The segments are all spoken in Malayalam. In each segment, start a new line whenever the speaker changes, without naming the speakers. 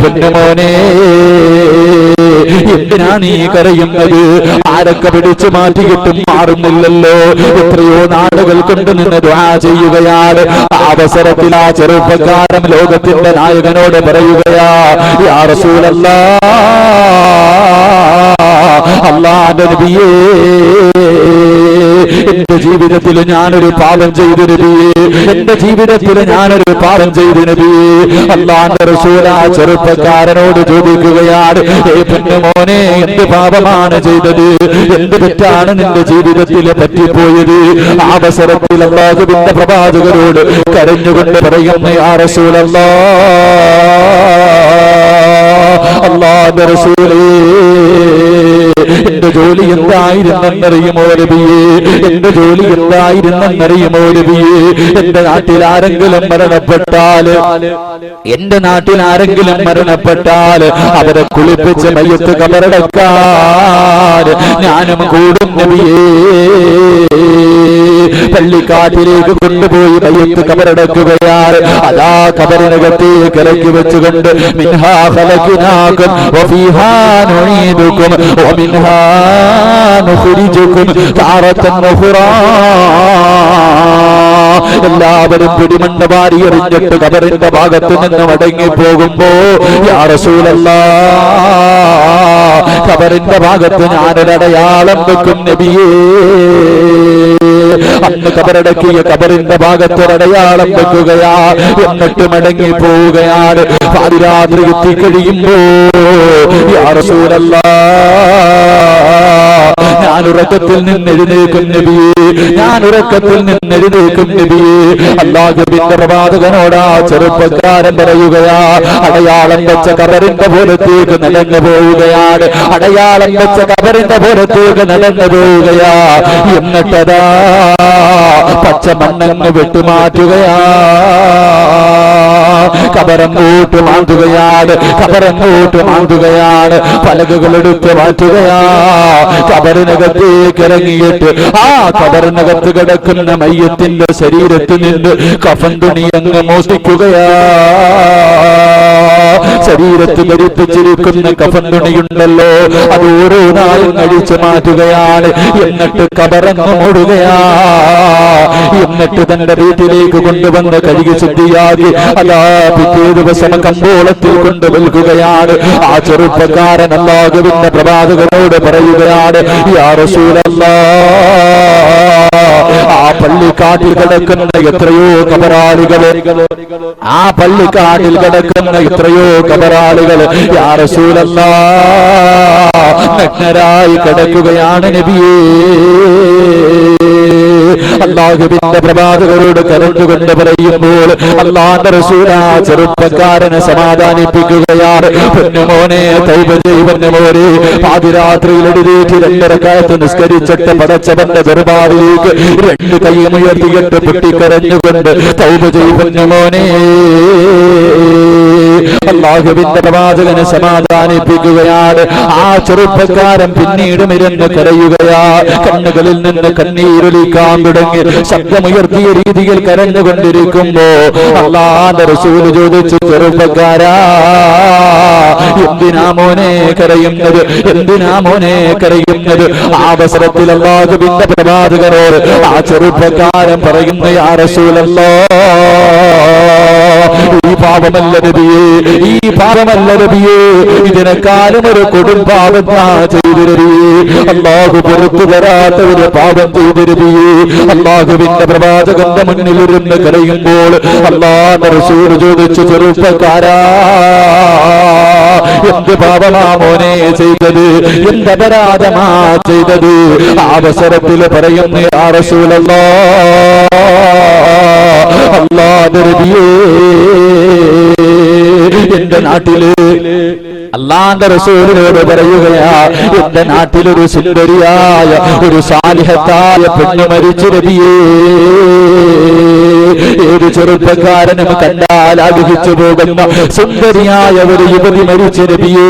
പൊന്നുമോനെ, എന്തിനാ നീ കരയുന്നത്? ആരൊക്കെ പിടിച്ചു മാറ്റിയിട്ടും മാറുന്നില്ലല്ലോ. എത്രയോ നാളുകൾ കൊണ്ട് നിന്ന് ദുആ ചെയ്യുകയാണ്. അവസരത്തിൽ ആ ചെറുപ്പക്കാരൻ ലോകത്തിന്റെ നായകനോട് പറയുകയാ, യാ റസൂലല്ലാഹ്, അല്ലാഹുവിന്റെ നബിയേ, എന്റെ ജീവിതത്തിൽ ഞാനൊരു പാപം ചെയ്തു നബിയേ, എന്റെ ജീവിതത്തിൽ ഞാനൊരു പാപം ചെയ്തു നബിയേ. അല്ലാഹുവിന്റെ റസൂൽ ആ ചെറുപ്പക്കാരനോട് ചോദിക്കുകയാണ്, ഏ പൊന്നുമോനെ, എന്ത് പാപമാണ് ചെയ്തത്? എന്ത് തെറ്റാണ് നിന്റെ ജീവിതത്തിൽ പറ്റിപ്പോയത്? ആ അവസരത്തിൽ അല്ലാഹുവിന്റെ പ്രവാചകരോട് കരഞ്ഞുകൊണ്ട് പറയുന്ന, യാ റസൂലല്ലാഹ്, അല്ലാഹുവിന്റെ റസൂലേ, എന്റെ ജോലി എന്തായിരുന്നെന്നറിയുമോ നബിയേ? എന്റെ ജോലി എന്തായിരുന്നെന്നറിയുമോ നബിയേ? എന്റെ നാട്ടിൽ ആരെങ്കിലും മരണപ്പെട്ടാൽ, എന്റെ നാട്ടിൽ ആരെങ്കിലും മരണപ്പെട്ടാൽ അവരെ കുളിപ്പിച്ച് മയ്യത്ത് കബറടക്കാൻ ഞാനും കൂടും നബിയേ. പള്ളിക്കാട്ടിലേക്ക് കൊണ്ടുപോയി മയ്യത്ത് കബറടക്കുകയാണ്. അതാ കബറിനകത്തേക്ക് ഇറക്കി വെച്ചുകൊണ്ട്, മിൻഹാ ഖലഖനാകും വഫീഹാ നുഈദുകും വമിൻഹാ നുഖ്രിജുകും താറത്തൻ ഉഖ്റാ. എല്ലാവരും പിടിമണ്ണ വാരി എറിഞ്ഞിട്ട് കബറിന്റെ ഭാഗത്ത് നിന്ന് മടങ്ങി പോകുമ്പോ, യാ റസൂലല്ലാഹ്, കബറിന്റെ ഭാഗത്ത് ഞാനൊരടയാളം വെക്കും നബിയേ. അന്ന് കബറടക്കിയ കബറിന്റെ ഭാഗത്തൊരടയാളം വെക്കുകയാ. എന്നിട്ട് മടങ്ങി പോവുകയാണ്. പാതിരാത്രി എത്തിക്കഴിയുമ്പോ, യാ റസൂലല്ലാഹ്, ഞാൻ ഉറക്കത്തിൽ നിന്ന് എഴുന്നേൽക്കും നബിയേ, ഞാൻ ഉറക്കത്തിൽ നിന്ന് എഴുന്നേൽക്കും നബിയേ. അല്ലാഹുവിന്റെ പ്രവാചകനോടാ ചെറുപ്പക്കാരൻ പറയുകയാ, അടയാളം വെച്ച കബറിന്റെ പുറത്തേക്ക് നടന്നു പോവുകയാണ്. അടയാളം വെച്ച കബറിന്റെ പുറത്തേക്ക് നടന്നു പോവുകയാ. എന്നിട്ടതാ പച്ച മണ്ണങ്ങ് വെട്ടുമാറ്റുകയാ. കബറങ്ങോട്ട് മാന്തുകയാണ്, കബറങ്ങോട്ട് മാന്തുകയാണ്. പലകകൾ എടുത്ത് മാറ്റുകയാ. കബറിനകത്തേക്ക് ഇറങ്ങിയിട്ട് ആ കബറിനകത്ത് കിടക്കുന്ന മയ്യത്തിന്റെ ശരീരത്തിൽ നിന്ന് കഫൻ തുണി അങ്ങ് മോഷ്ടിക്കുകയാ. ശരീരത്ത് ധരിപ്പിച്ചിരിക്കുന്ന കഫൻ തുണിയുണ്ടല്ലോ, അത് ഓരോന്നായും അഴിച്ചു മാറ്റുകയാണ്. എന്നിട്ട് കബറങ്ങ് മൂടുകയാ. എന്നിട്ട് തന്റെ വീട്ടിലേക്ക് കൊണ്ടുവന്ന് കഴുകി ശുദ്ധിയാക്കി അതാ പിറ്റേ ദിവസം കമ്പോളത്തിൽ കൊണ്ട് വിൽക്കുകയാണ്. ആ ചെറുപ്പക്കാരൻ അല്ലാഹുവിന്റെ പ്രവാചകനോട് പറയുകയാണ്, യാ റസൂലല്ലാഹ്, ആ പള്ളിക്കാട്ടിൽ കിടക്കുന്ന എത്രയോ കബറാളികൾ, ആ പള്ളിക്കാട്ടിൽ കിടക്കുന്ന എത്രയോ കബറാളികൾ യാ റസൂലല്ലാഹ് നഗ്നരായി കിടക്കുകയാണ് നബിയേ. അല്ലാഹുവിന്റെ പ്രവാചകരോട് കരഞ്ഞുകൊണ്ട് പറയുമ്പോൾ അല്ലാഹുവിന്റെ റസൂൽ ആ ചെറുപ്പക്കാരനെ സമാധാനിപ്പിക്കുകയാണ്. പൊന്നുമോനെ, തൗബ ചെയ്യ് പൊന്നുമോനെ. പാതിരാത്രിയിൽ എഴുന്നേറ്റ് 2 റക്അത്ത് നിസ്കരിച്ചിട്ട് പടച്ചവന്റെ ദർബാറിലേക്ക് 2 കൈയും ഉയർത്തിയിട്ട് പൊട്ടിക്കരഞ്ഞുകൊണ്ട് തൗബ ചെയ്യ് പൊന്നുമോനെ. അല്ലാഹുവിന്റെ പ്രവാചകനെ സമാധാനിപ്പിക്കുകയാണ്. ആ ചെറുപ്പക്കാരൻ പിന്നീട് ഇരുന്ന് കരയുകയാ. കണ്ണുകളിൽ നിന്ന് കണ്ണീരൊലിക്കാൻ തുടങ്ങി. ശബ്ദമുയർത്തിയ രീതിയിൽ കരഞ്ഞുകൊണ്ടിരിക്കുമ്പോ അല്ലാഹുവിന്റെ റസൂൽ ചോദിച്ചു, ചെറുപ്പക്കാരാ, എന്തിനാ മോനെ കരയുന്നത്? എന്തിനാ മോനെ കരയുന്നത്? ആ അവസരത്തിൽ അല്ലാഹുവിന്റെ പ്രവാചകനോട് ആ ചെറുപ്പക്കാരൻ പറയുന്നു, യാ റസൂലല്ലാഹ്, ഈ പാപമല്ല നബിയേ, ഈ പാപമല്ല നബിയേ, ഇതിനെക്കാളും ഒരു കൊടും പാപം ചെയ്തു നബിയേ. അല്ലാഹു പുറത്തു തരാത്ത ഒരു പാപം ചെയ്തു നബിയേ. അല്ലാഹുവിന്റെ പ്രവാചകന്റെ മുന്നിൽ ഇരുന്ന് കരയുമ്പോൾ അല്ലാഹുവിന്റെ റസൂൽ ചോദിച്ചു, ചെറുപ്പക്കാരാ, എന്ത് പാപമാ മോനെ ചെയ്തത്? എന്ത് അപരാധമാ ചെയ്തത്? അവസരത്തിൽ പറയുന്നു, യാ റസൂലല്ലാഹ്, അല്ലാഹുവിന്റെ നബിയേ, എന്റെ നാട്ടില് അല്ലാഹുവിന്റെ റസൂലിനോട് പറയുകയാ, എന്റെ നാട്ടിലൊരു സുന്ദരിയായ ഒരു സാലിഹത്തായ പെണ്ണ് മരിച്ചു നബിയേ. ഏത് ചെറുപ്പക്കാരനും കണ്ടാൽ ആഗ്രഹിച്ചു പോകുന്ന സുന്ദരിയായ ഒരു യുവതി മരിച്ച നബിയേ,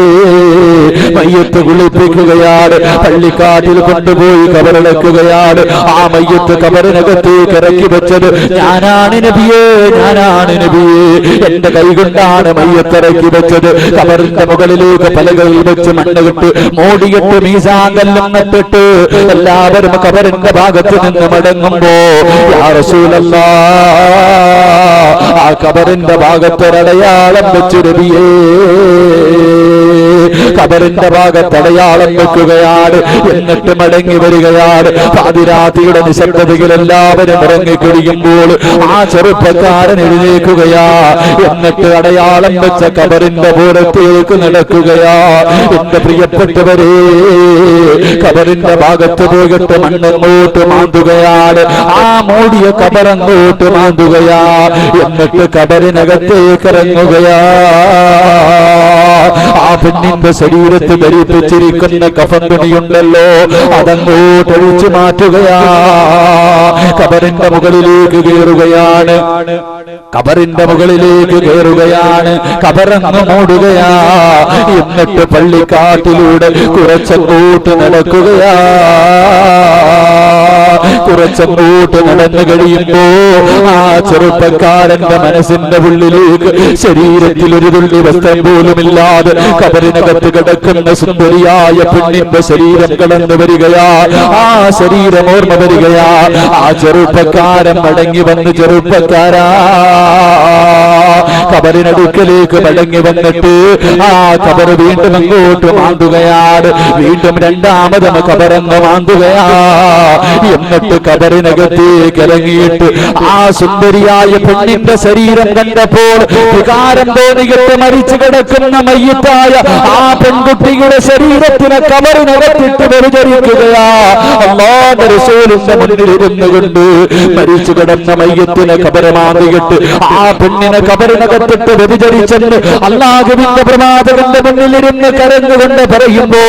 മയ്യത്ത് കുളിപ്പിക്കുകയാണ്, പള്ളിക്കാട്ടിൽ കൊണ്ടുപോയി കബറടക്കുകയാണ്. ആ മയ്യത്ത് കബറിനകത്തേക്ക് ഇറക്കി വെച്ചത് ഞാനാണ് നബിയേ, ഞാനാണ് നബിയേ. എന്റെ കൈകൊണ്ടാണ് മയ്യത്ത് ഇറക്കി വെച്ചത്. കബറിന്റെ മുകളിലേക്ക് പലകളിൽ വെച്ച് മണ്ണ് കിട്ട് മോടിയിട്ട് മീസാങ്കല്ലും നട്ടിട്ട് എല്ലാവരും കബറിന്റെ ഭാഗത്ത് നിന്ന് മടങ്ങുമ്പോ യാ റസൂലല്ലാഹ്, ആ കബറിന്റെ ഭാഗത്തൊരടയാളം വെച്ചു നബിയേ, കബറിന്റെ ഭാഗത്തടയാളം വെക്കുകയാണ്. എന്നിട്ട് മടങ്ങി വരികയാണ്. പാതിരാത്രിയുടെ നിശബ്ദതയിൽ എല്ലാവരും ഇറങ്ങിക്കഴിയുമ്പോൾ ആ ചെറുപ്പക്കാരൻ എഴുന്നേൽക്കുകയാ. എന്നിട്ട് അടയാളം വെച്ച കബറിന്റെ പുറത്തേക്ക് നടക്കുകയാ. എന്റെ പ്രിയപ്പെട്ടവരെ, കബറിന്റെ ഭാഗത്ത് പോയിട്ട് മണ്ണങ്ങോട്ട് മാന്തുകയാണ്. ആ മൂടിയ കബറങ്ങോട്ട് മാന്തുകയാ. എന്നിട്ട് കബറിനകത്തേക്ക് ഇറങ്ങുകയാ. ആ പെണ്ണിന്റെ ശരീരത്തിൽ ധരിപ്പിച്ചിരിക്കുന്ന കഫൻ തുണിയുണ്ടല്ലോ, അതങ്ങോട്ട് ഒഴിച്ചു മാറ്റുകയാ. കബറിന്റെ മുകളിലേക്ക് കയറുകയാണ്. കബറിന്റെ മുകളിലേക്ക് കയറുകയാണ്. കബറങ്ങ് മൂടുകയാ. എന്നിട്ട് പള്ളിക്കാട്ടിലൂടെ കുറച്ചങ്ങോട്ട് നടക്കുകയാ. കുറച്ചങ്ങോട്ട് നടന്നു കഴിയുമ്പോ ആ ചെറുപ്പക്കാരന്റെ മനസ്സിന്റെ ഉള്ളിലേക്ക് ശരീരത്തിൽ ഒരു തുള്ളി വസ്ത്രം പോലുമില്ലാതെ കബറിനകത്ത് കിടക്കുന്ന സുന്ദരിയായ പെണ്ണിന്റെ ശരീരം കടന്നു വരികയാ. ആ ശരീരം ഓർമ്മ വരികയാ. ആ ചെറുപ്പക്കാരൻ മടങ്ങി വന്ന്, ചെറുപ്പക്കാരാ, കബറിനടുക്കലേക്ക് മടങ്ങി വന്നിട്ട് ആ കബർ വീണ്ടും അങ്ങോട്ട് മാന്തുകയാണ്. വീണ്ടും രണ്ടാമതും കബറങ്ങ് മാന്തുകയാ. എന്നിട്ട് കബറിനകത്തേക്ക് ഇറങ്ങിയിട്ട് ആ സുന്ദരിയായ പെണ്ണിന്റെ ശരീരം കണ്ടപ്പോൾ വികാരം തോന്നിയിട്ട് മരിച്ചു കിടക്കുന്ന മയ്യത്തായ ആ പെൺകുട്ടിയുടെ ശരീരത്തിനെ കബറിനകത്തിട്ട് വെറുതെരിക്കുകയാ. അല്ലാഹുവിന്റെ റസൂലിന്റെ മുന്നിൽ ഇരുന്നു കൊണ്ട് മരിച്ചു കിടന്ന മയ്യത്തിനെ കബറ് മാന്തിയിട്ട് ആ പെണ്ണിനെ കബറിനകത്തിട്ട് വ്യതിചരിച്ചെന്ന് അല്ലാഹുവിന്റെ പ്രവാചകന്റെ മുന്നിലിരുന്ന് കരഞ്ഞുകൊണ്ട് പറയുമ്പോ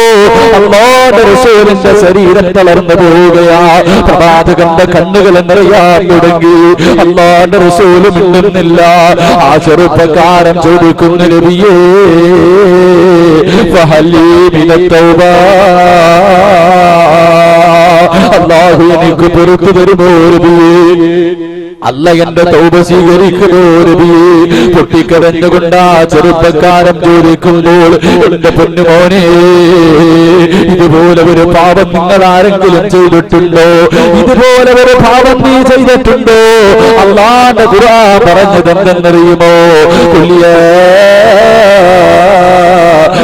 അല്ലാഹുവിന്റെ റസൂലിന്റെ ശരീരം തളർന്നു പോവുകയാ. പ്രവാചകന്റെ കണ്ണുകൾ നിറയാൻ തുടങ്ങി. അല്ലാഹുവിന്റെ റസൂൽ മിണ്ടുന്നില്ല. ആ ചെറുപ്പക്കാരൻ ചോദിക്കുന്നു, നബിയേ ഫഹലി മിനത് തൗബ, അല്ലാഹു എനിക്ക് പുറത്തു തരുമോ നബിയേ, അല്ല എന്റെ തൗബ സ്വീകരിക്കുമോ നബിയേ. പൊട്ടിക്കരഞ്ഞുകൊണ്ട് ആ ചെറുപ്പക്കാരൻ ചോദിക്കുമ്പോൾ, എന്റെ പൊന്നുമോനെ, ഇതുപോലെ ഒരു പാപം നിങ്ങൾ ആരെങ്കിലും ചെയ്തിട്ടുണ്ടോ? ഇതുപോലെ ഒരു പാപം നീ ചെയ്തിട്ടുണ്ടോ? അല്ലാഹുവിന്റെ ഖുർആൻ പറഞ്ഞതെന്തെന്നറിയുമോ?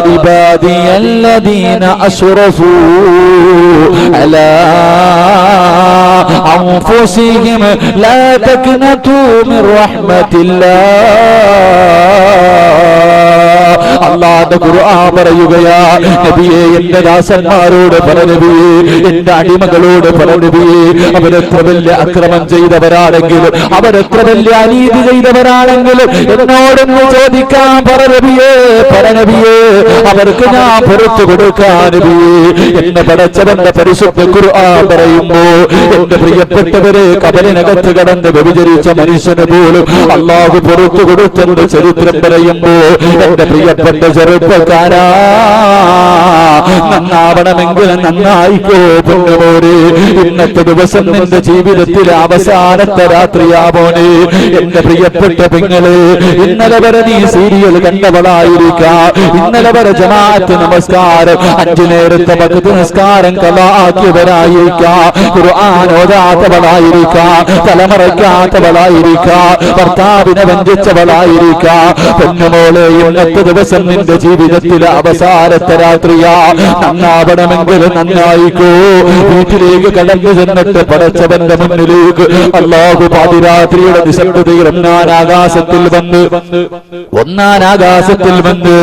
عبادي الذين أسرفوا على أنفسهم لا تقنطوا من رحمة الله. അല്ലാഹുവിന്റെ ഖുർആൻ പറയുകയാ, നബിയേ എന്റെ ദാസന്മാരോട് പറ നബിയേ, എന്റെ അടിമകളോട് പറ നബിയേ, അവരെത്ര വലിയ അക്രമം ചെയ്തവരാണെങ്കിലും, അവരെത്ര വലിയ അനീതി ചെയ്തവരാണെങ്കിലും എന്നോടൊന്ന് ചോദിക്കാൻ പറ നബിയേ, പറ നബിയേ, അവർക്ക് ഞാൻ പുറത്തു കൊടുക്കാൻ നബിയേ. എന്നെ പടച്ചവന്റെ പരിശുദ്ധ ഖുർആൻ പറയുമ്പോ, എന്റെ പ്രിയപ്പെട്ടവരെ, കബറിനകത്ത് കടന്ന് വ്യഭിചരിച്ച മനുഷ്യന് പോലും അല്ലാഹു പുറത്തു കൊടുത്തെന്ന് ചരിത്രം പറയുമ്പോ, എന്റെ പ്രിയപ്പെട്ട ചെറുപ്പക്കാരാ, നന്നാവണമെങ്കിൽ നന്നായിക്കോ പൊന്നുമോനെ. ഇന്നത്തെ ദിവസം നിന്റെ ജീവിതത്തിലെ അവസാനത്തെ രാത്രിയാമോനെ. എന്റെ പ്രിയപ്പെട്ട പെങ്ങളെ, ഇന്നലെ വരെ നീ സീരിയൽ കണ്ടവളായിരിക്കാം, ഇന്നലെ വരെ ജമാഅത്ത് നമസ്കാരം 5 നേരത്തെ വഖ്ത് നിസ്കാരം കളാക്കിയവരായിരിക്കാം, ഖുർആൻ ഓതാത്തവളായിരിക്കാം, തലമറയ്ക്കാത്തവളായിരിക്കാം, ഭർത്താവിനെ വഞ്ചിച്ചവളായിരിക്കാം. പൊന്നുമോളെ, ഇന്നത്തെ ദിവസം നിന്റെ ജീവിതത്തിലെ അവസാനത്തെ രാത്രിയാ. നന്നാവണമെങ്കിൽ നന്നായിക്കോ. വീട്ടിലേക്ക് കടന്നു ചെന്നിട്ട് പടച്ചവന്റെ മുന്നിലേക്ക് അല്ലാഹു പാതിരാത്രിയുടെ നിശബ്ദതയിൽ ഒന്നാം ആകാശത്തിൽ വന്ന്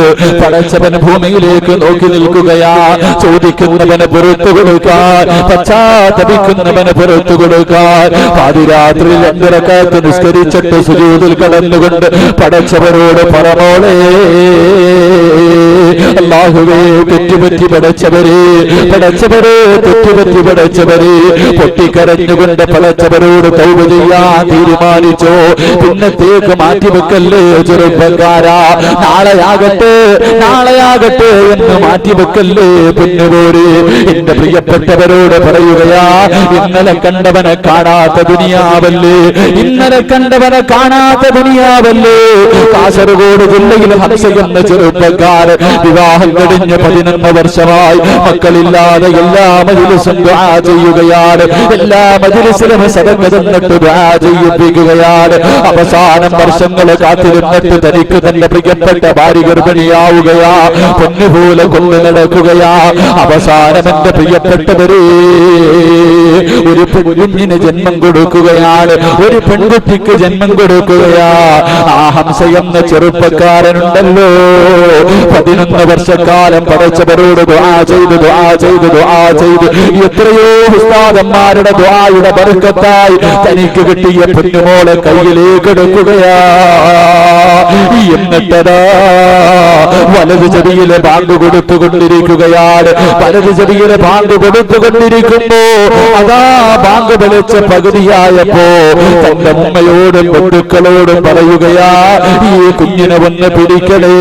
പടച്ചവൻ ഭൂമിയിലേക്ക് നോക്കി നിൽക്കുകയാ. ചോദിക്കുന്നവന് പുറത്തു കൊടുക്കാൻ, പശ്ചാത്തപിക്കുന്നവന് പുറത്തു കൊടുക്കാൻ. പാതിരാത്രിയിൽ 2 റക്അത്ത് നിസ്കരിച്ചിട്ട് സുജൂദിൽ കടന്നുകൊണ്ട് പടച്ചവരോട് പറമോളെ, അല്ലാഹുവേ തെറ്റുപറ്റി പടച്ചവരെ തെറ്റുപറ്റി പടച്ചവരെ പൊട്ടിക്കരഞ്ഞുകൊണ്ട് പടച്ചവരോട് തൗബ ചെയ്യാൻ തീരുമാനിച്ചോ. പിന്നത്തേക്ക് മാറ്റിവെക്കല്ലേ ചെറുപ്പക്കാരാ, നാളെയാകട്ടെ എന്ന് മാറ്റിവെക്കല്ലേ പൊന്നുപോരെ. എന്റെ പ്രിയപ്പെട്ടവരോട് പറയുകയാ, ഇന്നലെ കണ്ടവനെ കാണാത്ത ദുനിയാവല്ലേ, കാസർഗോഡ് ജില്ലയിൽ ഹംസ എന്ന ചെറുപ്പക്കാരൻ വിവാഹം കഴിഞ്ഞ് 11 വർഷമായി, മക്കളില്ലാതെ എല്ലാ മജ്‌ലിസും ദുആ ചെയ്യുകയാണ്, എല്ലാ മജ്‌ലിസിലും സദഖ തന്നിട്ട് ദുആ ചെയ്യിപ്പിക്കുകയാണ്. അവസാനം വർഷങ്ങൾ കാത്തിരുന്നിട്ട് തനിക്ക് തന്റെ പ്രിയപ്പെട്ട ഭാര്യ ഗർഭിണിയാവുകയാ, പൊന്നുപോലെ കൊണ്ടു നടക്കുകയാ. അവസാനം എന്റെ പ്രിയപ്പെട്ടവരെ ഒരു കുഞ്ഞിന് ജന്മം കൊടുക്കുകയാണ്, ഒരു പെൺകുട്ടിക്ക് ജന്മം കൊടുക്കുകയാ. ആ ഹംസ എന്ന ചെറുപ്പക്കാരനുണ്ടല്ലോ 11 വർഷക്കാലം പടച്ചവരോട് ദുആ ചെയ്ത് എത്രയോ ഉസ്താദന്മാരുടെ ദുആയുടെ ബർക്കത്തായി തനിക്ക് കിട്ടിയ പൊന്നുമോളെ കയ്യിലേക്ക് എടുക്കുകയാ. എന്നിട്ടതാ വലതു ചെവിയിലെ ബാങ്ക് കൊടുത്തുകൊണ്ടിരിക്കുകയാണ്. കൊടുത്തുകൊണ്ടിരിക്കുമ്പോ അതാ ബാങ്ക് വിളിച്ച പകുതിയായപ്പോ തന്റെ ഉമ്മയോടും ബന്ധുക്കളോടും പറയുകയാ, ഈ കുഞ്ഞിനെ ഒന്ന് പിടിക്കണേ,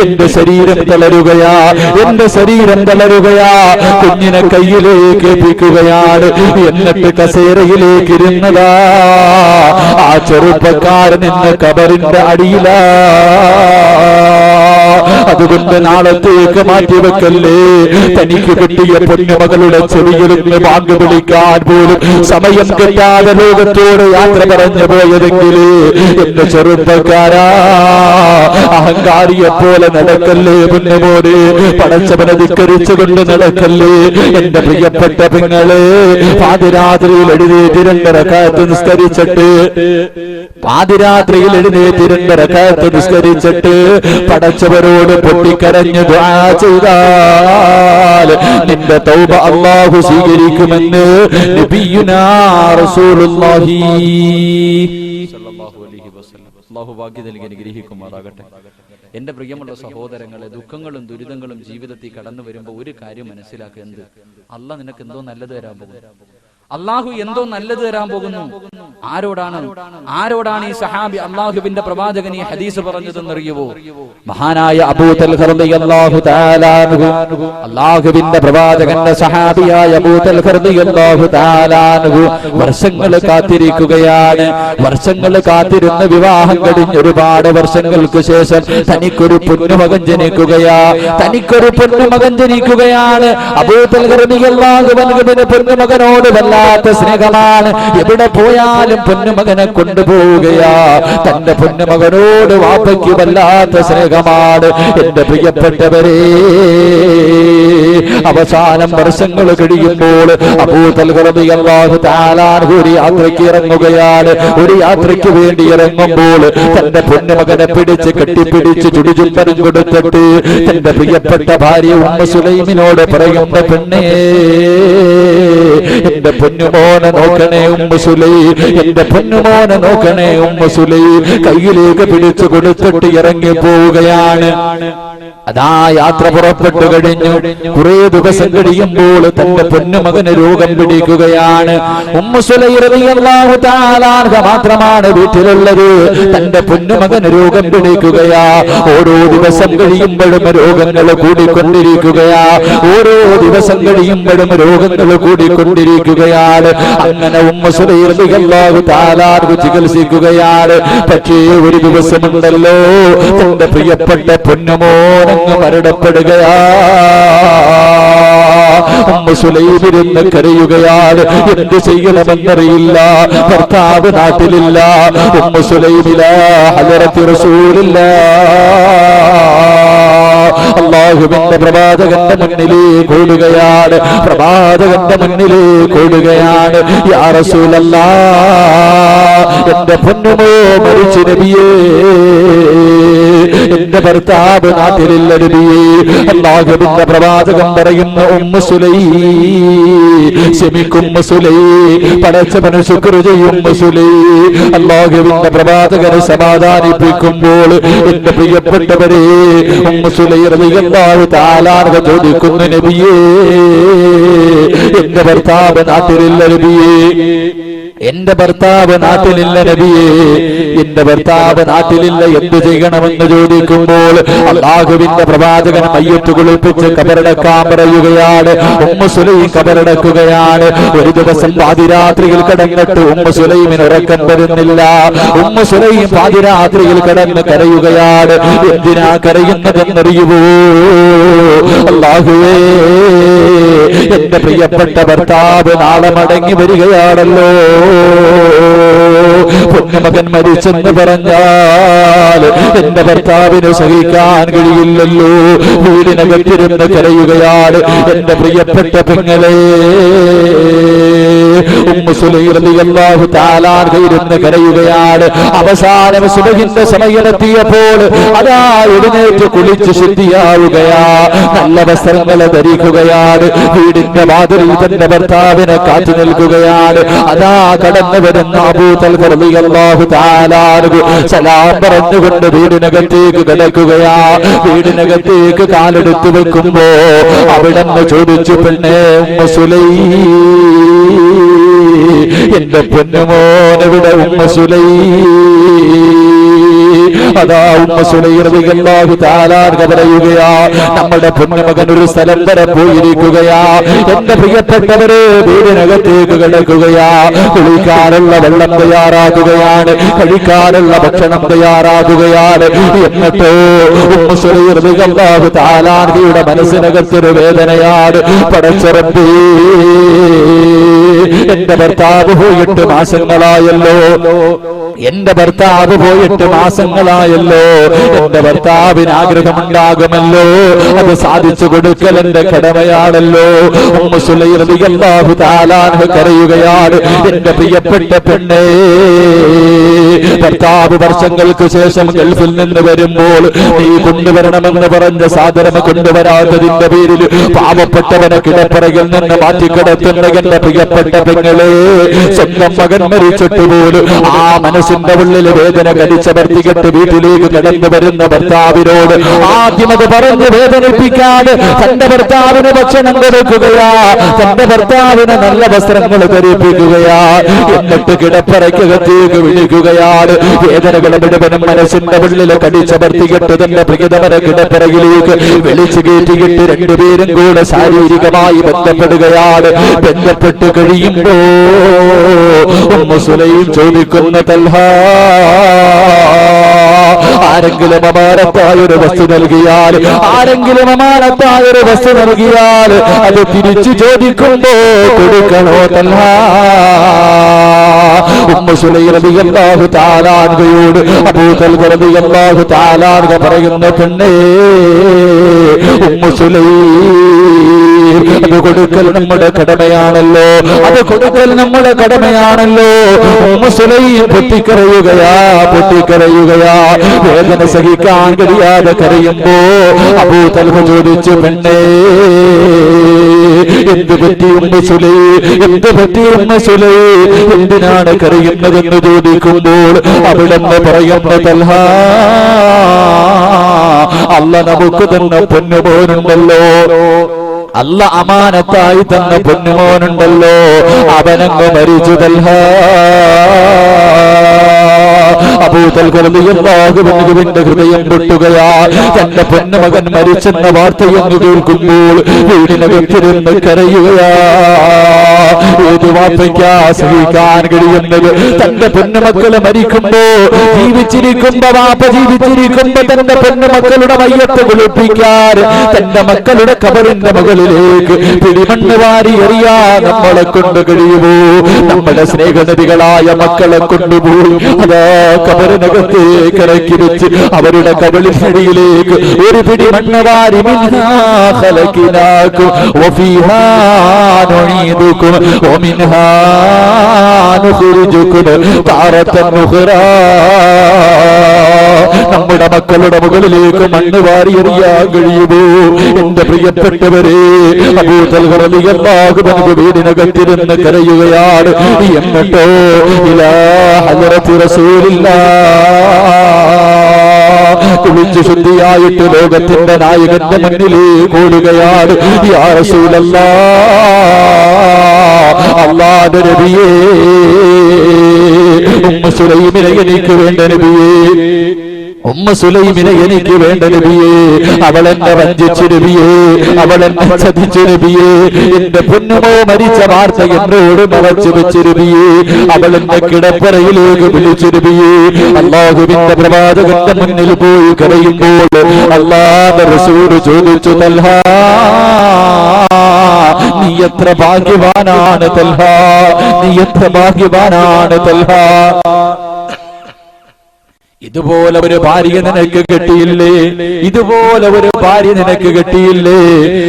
എന്റെ ശരീരം തളരുകയാ. കുഞ്ഞിനെ കയ്യിലേക്ക് എത്തിക്കുകയാണ്. എന്നിട്ട് കസേരയിലേക്ക് ഇരുന്നതാ ആ ചെറുപ്പക്കാരൻ ഇന്ന് കബറിന്റെ അടിയിലാ. അതുകൊണ്ട് നാളത്തേക്ക് മാറ്റിവെക്കല്ലേ. തനിക്ക് കിട്ടിയ പൊന്നുമകളുടെ ചെവിയിലിരുന്ന് ബാങ്ക് വിളിക്കാൻ പോലും സമയം കിട്ടാതെ ലോകത്തോട് യാത്ര പറഞ്ഞു പോയതെങ്കിൽ എന്റെ ചെറുപ്പക്കാരാ, അഹങ്കാരിയെ പോലെ നടക്കല്ലേ പൊന്നുമോനെ, പടച്ചവനെ ധിക്കരിച്ചുകൊണ്ട് നടക്കല്ലേ. എന്റെ പ്രിയപ്പെട്ട പെങ്ങളെ, പാതിരാത്രിയിൽ എഴുന്നേറ്റ് 2 റക്അത്ത് നിസ്കരിച്ചിട്ട് പടച്ചവരോട് പൊട്ടിക്കരഞ്ഞ് ദുആ ചെയ്താൽ നിന്റെ തൗബ അല്ലാഹു സ്വീകരിക്കുമെന്ന് നബിയുനാ റസൂലുള്ളാഹി സ്വല്ലല്ലാഹു അലൈഹി വസല്ലം. അല്ലാഹു ഭാഗ്യം നൽകി അനുഗ്രഹിക്കുമാറാകട്ടെ. എന്റെ പ്രിയമുള്ള സഹോദരങ്ങളെ, ദുഃഖങ്ങളും ദുരിതങ്ങളും ജീവിതത്തിൽ കടന്നു വരുമ്പോൾ ഒരു കാര്യം മനസ്സിലാക്കുക, എന്ത് അല്ലാഹ് നിനക്ക് എന്തോ നല്ലത് തരാൻ പോകുന്നു. അള്ളാഹു എന്തോ നല്ലത് തരാൻ പോകുന്നു. ആരോടാണ് ഈ സഹാബി അള്ളാഹുവിന്റെ പ്രവാചകൻ ഈ ഹദീസ് പറഞ്ഞതെന്നറിയുവോ? മഹാനായ അബൂ തൽഹ റളിയല്ലാഹു തആല അൻഹു, അള്ളാഹുവിന്റെ പ്രവാചകന്റെ സഹാബിയായ അബൂ തൽഹ റളിയല്ലാഹു തആല അൻഹു വർഷങ്ങൾ കാത്തിരിക്കുകയാണ്. വർഷങ്ങൾ കാത്തിരുന്ന് വിവാഹം കഴിഞ്ഞ് ഒരുപാട് വർഷങ്ങൾക്ക് ശേഷം തനിക്കൊരു പൊന്നുമകൻ ജനിക്കുകയാണ്. അബൂ തൽഹ റളിയല്ലാഹു അൻഹുവിന്റെ പൊന്നുമകനോട് സ്നേഹമാണ്. എവിടെ പോയാലും പൊന്നുമകനെ കൊണ്ടുപോവുകയാ. തന്റെ പൊന്നുമകനോട് വാപ്പയ്ക്ക് വല്ലാത്ത സ്നേഹമാണ്. എന്റെ പ്രിയപ്പെട്ടവരെ, അവസാനം വർഷങ്ങൾ കഴിയുമ്പോൾ അബൂ തൽഹ റളിയല്ലാഹു തആല അൻഹു ഒരു യാത്രയ്ക്ക് ഇറങ്ങുകയാണ്. ഒരു യാത്രയ്ക്ക് വേണ്ടി ഇറങ്ങുമ്പോൾ തന്റെ പൊന്നുമകനെ കെട്ടിപ്പിടിച്ച് ചുടുചുംബനം കൊടുത്തിട്ട് തന്റെ പ്രിയപ്പെട്ട ഭാര്യ ഉമ്മ സുലൈമിനോട് പറയുന്ന, പെണ്ണേ, എന്റെ പൊന്നുമോനെ നോക്കണേ ഉമ്മ സുലൈ, എന്റെ പൊന്നുമോനെ നോക്കണേ ഉമ്മ സുലൈ. കയ്യിലേക്ക് പിടിച്ചു കൊടുത്തിട്ട് ഇറങ്ങി പോവുകയാണ്. അതാ യാത്ര പുറപ്പെട്ടു കഴിഞ്ഞു. കുറെ ദിവസം കഴിയുമ്പോൾ തന്റെ പൊന്നുമകന് രോഗം പിടിക്കുകയാണ്. ഉമ്മു സുലൈം റളിയല്ലാഹു തആല അൻഹ മാത്രമാണ് വീട്ടിലുള്ളത്. തന്റെ പൊന്നുമകന് രോഗം പിടിക്കുകയാ. ഓരോ ദിവസം കഴിയുമ്പോഴും രോഗങ്ങൾ കൂടിക്കൊണ്ടിരിക്കുകയാ. അങ്ങനെ ഉമ്മു സുലൈം റളിയല്ലാഹു തആല അൻഹ ചികിത്സിക്കുകയാണ്. പക്ഷേ ഒരു ദിവസമുണ്ടല്ലോ, തന്റെ പ്രിയപ്പെട്ട പൊന്നുമോൻ മരണപ്പെടുകയാ. ഉമ്മു സുലൈം ഇരുന്ന് കരയുകയാണ്. എന്ത് ചെയ്യണമെന്നറിയില്ല. ഭർത്താവ് നാട്ടിലില്ല. ഉമ്മു സുലൈം ഇലാ ഹദറത്തി റസൂലില്ലാഹ്, അല്ലാഹുവിന്റെ പ്രവാചകന്റെ മുന്നിലേക്ക് ഓടുകയാണ്. യാ റസൂലല്ലാഹ്, എന്റെ പൊന്നുമോ മരിച്ചു നബിയേ, എന്റെ ഭർത്താവ് നാട്ടിലില്ല നബിയേ. അല്ലാഹുവിന്റെ പ്രവാചകൻ പറയുന്നു ഉമ്മു സുലൈ ക്ഷമിക്കും സുലൈ, പടച്ചവന് ശുക്ർ ചെയ്യും സുലൈ. അല്ലാഹുവിന്റെ പ്രവാചകനെ സമാധാനിപ്പിക്കുമ്പോൾ എന്റെ പ്രിയപ്പെട്ടവരെ ഉമ്മു സുലൈ റളിയല്ലാഹു തആല ചോദിക്കുന്നു നബിയേ എന്റെ ഭർത്താവ് നാട്ടിലില്ല നബിയേ, എന്റെ ഭർത്താവ് നാട്ടിലില്ല നബിയേ, എന്റെ ഭർത്താവ് നാട്ടിലില്ല, എന്ത് ചെയ്യണമെന്ന് ചോദിക്കുമ്പോൾ അല്ലാഹുവിന്റെ പ്രവാചകൻ മയ്യത്ത് കുളിപ്പിച്ച് കബറടക്കാൻ പറയുകയാണ്. Ummu Sulaim കബറടക്കുകയാണ്. ഒരു ദിവസം പാതിരാത്രിയിൽ കിടന്നിട്ട് ഉമ്മു സുലൈമിന് ഉറക്കം വരുന്നില്ല. ഉമ്മു സുലൈം പാതിരാത്രിയിൽ കിടന്ന് കരയുകയാണ്. എന്തിനാ കരയുന്നതെന്നറിയുവോ? അല്ലാഹുവേ എന്റെ പ്രിയപ്പെട്ട ഭർത്താവ് നാളെ മടങ്ങി വരികയാണല്ലോ, പൊന്നുമകൻ മരിച്ചെന്ന് പറഞ്ഞാൽ എന്റെ ഭർത്താവിന് സഹിക്കാൻ കഴിയില്ലല്ലോ. വീടിനകത്തിരുന്ന് കരയുകയാണ് എന്റെ പ്രിയപ്പെട്ട പെങ്ങളെ. ഉമ്മു സുലൈം റളിയല്ലാഹു തആല ഇരുന്ന് കരയുകയാണ്. അവസാനം സുബഹിന്റെ സമയമെത്തിയപ്പോൾ അതാ എഴുന്നേറ്റ് കുളിച്ച് ശുദ്ധിയാവുകയാ, നല്ല വസ്ത്രങ്ങൾ ധരിക്കുകയാണ്. വീടിന്റെ വാതിലിൽ തന്റെ ഭർത്താവിനെ കാത്തു നിൽക്കുകയാണ്. അതാ കടന്നു വരുന്ന അബൂ തൽഹ റളിയല്ലാഹു തആല സലാം പറഞ്ഞുകൊണ്ട് വീടിനകത്തേക്ക് കിടക്കുകയാ. വീടിനകത്തേക്ക് കാലെടുത്തു വെക്കുമ്പോ അവിടെന്ന് ചോദിച്ചു, പെണ്ണേ ഉമ്മു സുലൈം, എന്റെ പൊന്നുമോനെവിടെ ഉമ്മു സുലൈം? അതാ ഉമ്മു സുലൈം റളിയല്ലാഹു തആല പറയുകയാ, നമ്മുടെ പൊന്നുമകൻ ഒരു സ്ഥലം വരെ പോയിരിക്കുകയാ. എന്റെ പ്രിയപ്പെട്ടവരെ വീടിനകത്തേക്ക് കിടക്കുകയാ. കുളിക്കാനുള്ള വെള്ളം തയ്യാറാക്കുകയാണ്, കഴിക്കാനുള്ള ഭക്ഷണം തയ്യാറാക്കുകയാണ്. എന്നിട്ടോ ഉമ്മു സുലൈം റളിയല്ലാഹു തആലയുടെ മനസ്സിനകത്തൊരു വേദനയാണ്. പടച്ചറബേ എന്റെ ഭർത്താവ് പോയിട്ട് മാസങ്ങളായല്ലോ, എന്റെ ഭർത്താവ് പോയിട്ട് മാസങ്ങളായല്ലോ. എന്റെ ഭർത്താവിന് ആഗ്രഹമുണ്ടാകുമല്ലോ, അത് സാധിച്ചു കൊടുക്കൽ എന്റെ കടമയാണല്ലോ. ഉമ്മു സുലൈം റളിയല്ലാഹു തആല കരയുകയാണ്. എന്റെ പ്രിയപ്പെട്ട പെണ്ണേ, ഭർത്താവ് വർഷങ്ങൾക്ക് ശേഷം ഗൾഫിൽ നിന്ന് വരുമ്പോൾ നീ കൊണ്ടുവരണമെന്ന് പറഞ്ഞ സാധനം കൊണ്ടുവരാത്തതിന്റെ പേരിൽ പാവപ്പെട്ടവനെ കിടപ്പറയിൽ നിന്ന് മാറ്റിക്കിടത്തുന്ന എന്റെ പ്രിയപ്പെട്ട പെങ്ങളെ, സ്വന്തം മകൻ മരിച്ചിട്ട് പോലും ആ മനസ്സിന്റെ ഉള്ളിൽ വേദന കടിച്ചവർത്തികെട്ട് വീട്ടിലേക്ക് കടന്നു വരുന്ന ഭർത്താവിനോട് ആദ്യം അത് പറഞ്ഞ് വേദനിപ്പിക്കാതെ തന്റെ ഭർത്താവിന് ഭക്ഷണം കൊടുക്കുകയാ, തന്റെ ഭർത്താവിന് നല്ല വസ്ത്രങ്ങൾ ധരിപ്പിക്കുകയാ. എന്നിട്ട് കിടപ്പറയ്ക്കകത്തേക്ക് വിളിക്കുകയാണ്. വേദനകൾ മുഴുവനും മനസ്സിന്റെ ഉള്ളിൽ കടിച്ചവർത്തികെട്ട് തന്റെ പ്രിയതമര കിടപ്പറയിലേക്ക് വിളിച്ചു കയറ്റിയിട്ട് രണ്ടുപേരും കൂടെ ശാരീരികമായി ബന്ധപ്പെടുകയാണ്. ബന്ധപ്പെട്ട് കഴിയുമ്പോ ഉമ്മു സുലൈം ചോദിക്കുന്ന, തൽഹ ആരെങ്കിലും അമാനത്തായ ഒരു വസ്തു നൽകിയാൽ, ആരെങ്കിലും അമാനത്തായ ഒരു വസ്തു നൽകിയാൽ അത് തിരിച്ചു ചോദിക്കുമ്പോ കൊടുക്കണോ തൽഹ? ഉമ്മു സുലൈം റളിയല്ലാഹു തആല അൻഹയോട് അബൂ തൽഹ റളിയല്ലാഹു തആല അൻഹ പറയുന്ന, പെണ്ണേ ഉമ്മു സുലൈം, അത് കൊടുക്കൽ നമ്മുടെ കടമയാണല്ലോ, അത് കൊടുക്കൽ നമ്മുടെ കടമയാണല്ലോ. Ummu Sulaim പൊട്ടിക്കരയുകയാ, പൊട്ടിക്കരയുകയാ. വേദന സഹിക്കാൻ കഴിയാതെ കരയുമ്പോ അബൂ തൽഹ ചോദിച്ചു, പെണ്ണേ എന്ത് പറ്റി ഉമ്മു സുലൈം, എന്ത് പറ്റി ഉമ്മു സുലൈം, എന്തിനാണ് കരയുന്നതെന്ന് ചോദിക്കുമ്പോൾ അവിടെന്ന് പറയുന്ന, തൽഹ അല്ലാഹ് നമുക്ക് തന്നെ പൊന്നുമോനുണ്ടല്ലോ, അല്ല അമാനത്തായി തന്ന പൊന്നുമോനുണ്ടല്ലോ, അവനങ്ങ് മരിച്ചു തൽഹ. അബൂ തൽഹ റളിയല്ലാഹു അൻഹുവിന്റെ ഹൃദയം പൊട്ടുകയാ. തന്റെ പൊന്നുമകൻ മരിച്ചെന്ന വാർത്തയെന്ന് കേൾക്കുമ്പോൾ വീടിനകത്തിരുന്ന് കരയുകയാ. ഏത് വാർത്തയ്ക്കാ സഹിക്കാൻ കഴിയുന്നത്? തന്റെ പൊന്നുമക്കള് മരിക്കുമ്പോ, ജീവിച്ചിരിക്കുമ്പോ വാപ്പ ജീവിച്ചിരിക്കുമ്പോ തന്റെ പൊന്നുമക്കളുടെ മയ്യത്ത് കുളിപ്പിക്കാൻ തന്റെ മക്കളുടെ കബറിന്റെ മുകളിലേക്ക് പിടിമണ്ണ് വാരി എറിയാ നമ്മളെ കൊണ്ട് കഴിയുമോ? നമ്മുടെ സ്നേഹനദികളായ മക്കളെ കൊണ്ടുപോയി അതാ കബറിനകത്തേക്ക് ഇറക്കി വെച്ച് അവരുടെ കബളിനടിയിലേക്ക് ഒരു പിടി മണ്ണ് വാരി, മിൻഹാ ഖലഖനാകും വഫീഹാ നുഈദുകും വമിൻഹാ നുഖ്രിജുകും താറത്തൻ ഉഖ്റാ. നമ്മുടെ മക്കളുടെ മുകളിലേക്ക് മണ്ണ് വാരിയെറിയാൻ കഴിയുമോ? എന്റെ പ്രിയപ്പെട്ടവരെ, അബൂ തൽഹ റളിയല്ലാഹു അൻഹു വീടിനകത്തിരുന്ന് കരയുകയാണ്. എന്നിട്ടോ ഇലാ ഹദറത്തി റസൂലില്ലാഹ് കുളിച്ചു ശുദ്ധിയായിട്ട് ലോകത്തിന്റെ നായകന്റെ മുന്നിലേക്ക് ഓടുകയാണ്. യാ റസൂലല്ലാഹ്, അല്ലാഹുവിന്റെ നബിയേ, ഉമ്മു സുലൈമിനെ എനിക്ക് വേണ്ട നബിയേ, ഉമ്മ സുലൈമിനെ എനിക്ക് വേണ്ട നബിയേ, അവളെന്നെ വഞ്ചിച്ചു നബിയേ, അവളെന്നെ ചതിച്ചു നബിയേ, എന്റെ പൊന്നുമോ മരിച്ച വാർത്ത എന്നോട് മറച്ചു വെച്ചു നബിയേ, അവളെന്റെ കിടപ്പറയിലേക്ക് വിളിച്ചു നബിയേ. അല്ലാഹുവിന്റെ പ്രവാചകന്റെ മുന്നിൽ പോയി കരയുമ്പോൾ അല്ലാഹുവിന്റെ റസൂൽ ചോദിച്ചു, തൽഹ, നീ എത്ര ഭാഗ്യവാനാണ് തൽഹ, നീ എത്ര ഭാഗ്യവാനാണ് തൽഹ. ഇതുപോലെ ഒരു ഭാര്യ നിനക്ക് കിട്ടിയില്ലേ? ഇതുപോലെ ഒരു ഭാര്യ നിനക്ക് കിട്ടിയില്ലേ?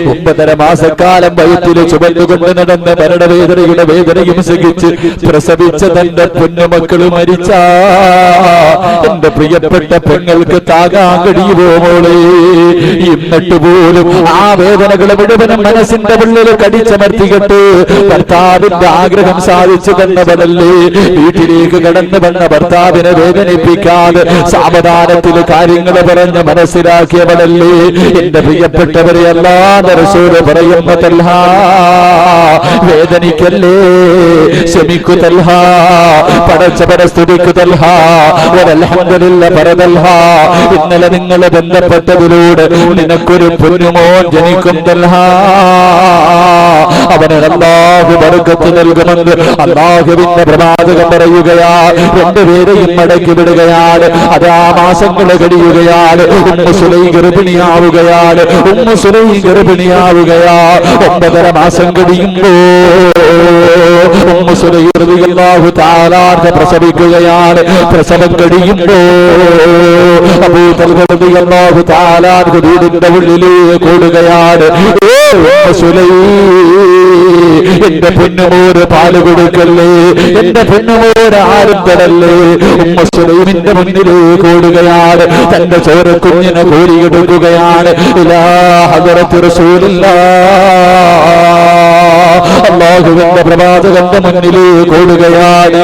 9.5 മാസക്കാലം വയറ്റില് ചുമന്നുകൊണ്ട് നടന്ന മരണവേദനയുടെ വേദനയും സഹിച്ച് പ്രസവിച്ച തന്റെ പൊന്നുമക്കള് മരിച്ച എന്റെ പ്രിയപ്പെട്ട പെങ്ങൾക്ക് താങ്ങാൻ കഴിയുമോ മോളെ? എന്നിട്ട് പോലും ആ വേദനകൾ മുഴുവനും മനസ്സിന്റെ ഉള്ളിൽ കടിച്ചമർത്തിയിട്ട് ഭർത്താവിന്റെ ആഗ്രഹം സാധിച്ചു തന്നവനല്ലേ? വീട്ടിലേക്ക് കടന്നു വന്ന ഭർത്താവിനെ വേദനിപ്പിക്കാതെ സാവധാനത്തിൽ കാര്യങ്ങൾ പറഞ്ഞ് മനസ്സിലാക്കിയവളല്ലേ? എന്റെ പ്രിയപ്പെട്ടവരെ, അല്ലാഹുവിന്റെ റസൂൽ പറയുന്ന തൽഹ, വേദനിക്കല്ലേ, ക്ഷമിക്കു തൽഹ, പടച്ചവനെ സ്തുതിക്കു തൽഹ, അൽഹംദുലില്ലാഹ് പറ തൽഹ. ഇന്നലെ നിങ്ങൾ ബന്ധപ്പെട്ടതിലൂടെ നിനക്കൊരു പൊന്നുമോൻ ജനിക്കും തൽഹ. അവന് അല്ലാഹു ബർക്കത്ത് നൽകുമെന്ന് അല്ലാഹുവിന്റെ പ്രവാചകൻ പറയുകയാ. രണ്ടുപേരെയും മടക്കി വിടുകയാണ്. അതാ മാസങ്ങൾ കഴിയുകയാണ്. Ummu Sulaim ഗർഭിണിയാവുകയാണ്. Ummu Sulaim ഗർഭിണിയാവുകയാ. 9.5 മാസം കഴിയുമ്പോ ഉമ്മു സുലൈം റളിയല്ലാഹു തആല പ്രസവിക്കുകയാണ്. പ്രസവം കഴിയുമ്പോ അബൂ തൽഹ റളിയല്ലാഹു തആല വീടിന്റെ ഉള്ളിലേക്ക് ഓടുകയാണ്. ഉമ്മു സുലൈം, എന്റെ പൊന്നുമോര് പാല് കൊടുക്കല്ലേ, എന്റെ പൊന്നുമോര് ആരും തരല്ലേ. ഉമ്മു സുലൈമിന്റെ മുന്നിലേക്ക് ഓടുകയാണ്. തന്റെ ചോര കുഞ്ഞിനെ കോരിയെടുക്കുകയാണ്. ഇലാ ഹദറത്തി റസൂലില്ലാഹ്, അല്ലാഹുവിന്റെ പ്രവാചകന്റെ മുന്നിലേക്ക് ഓടുകയാണ്.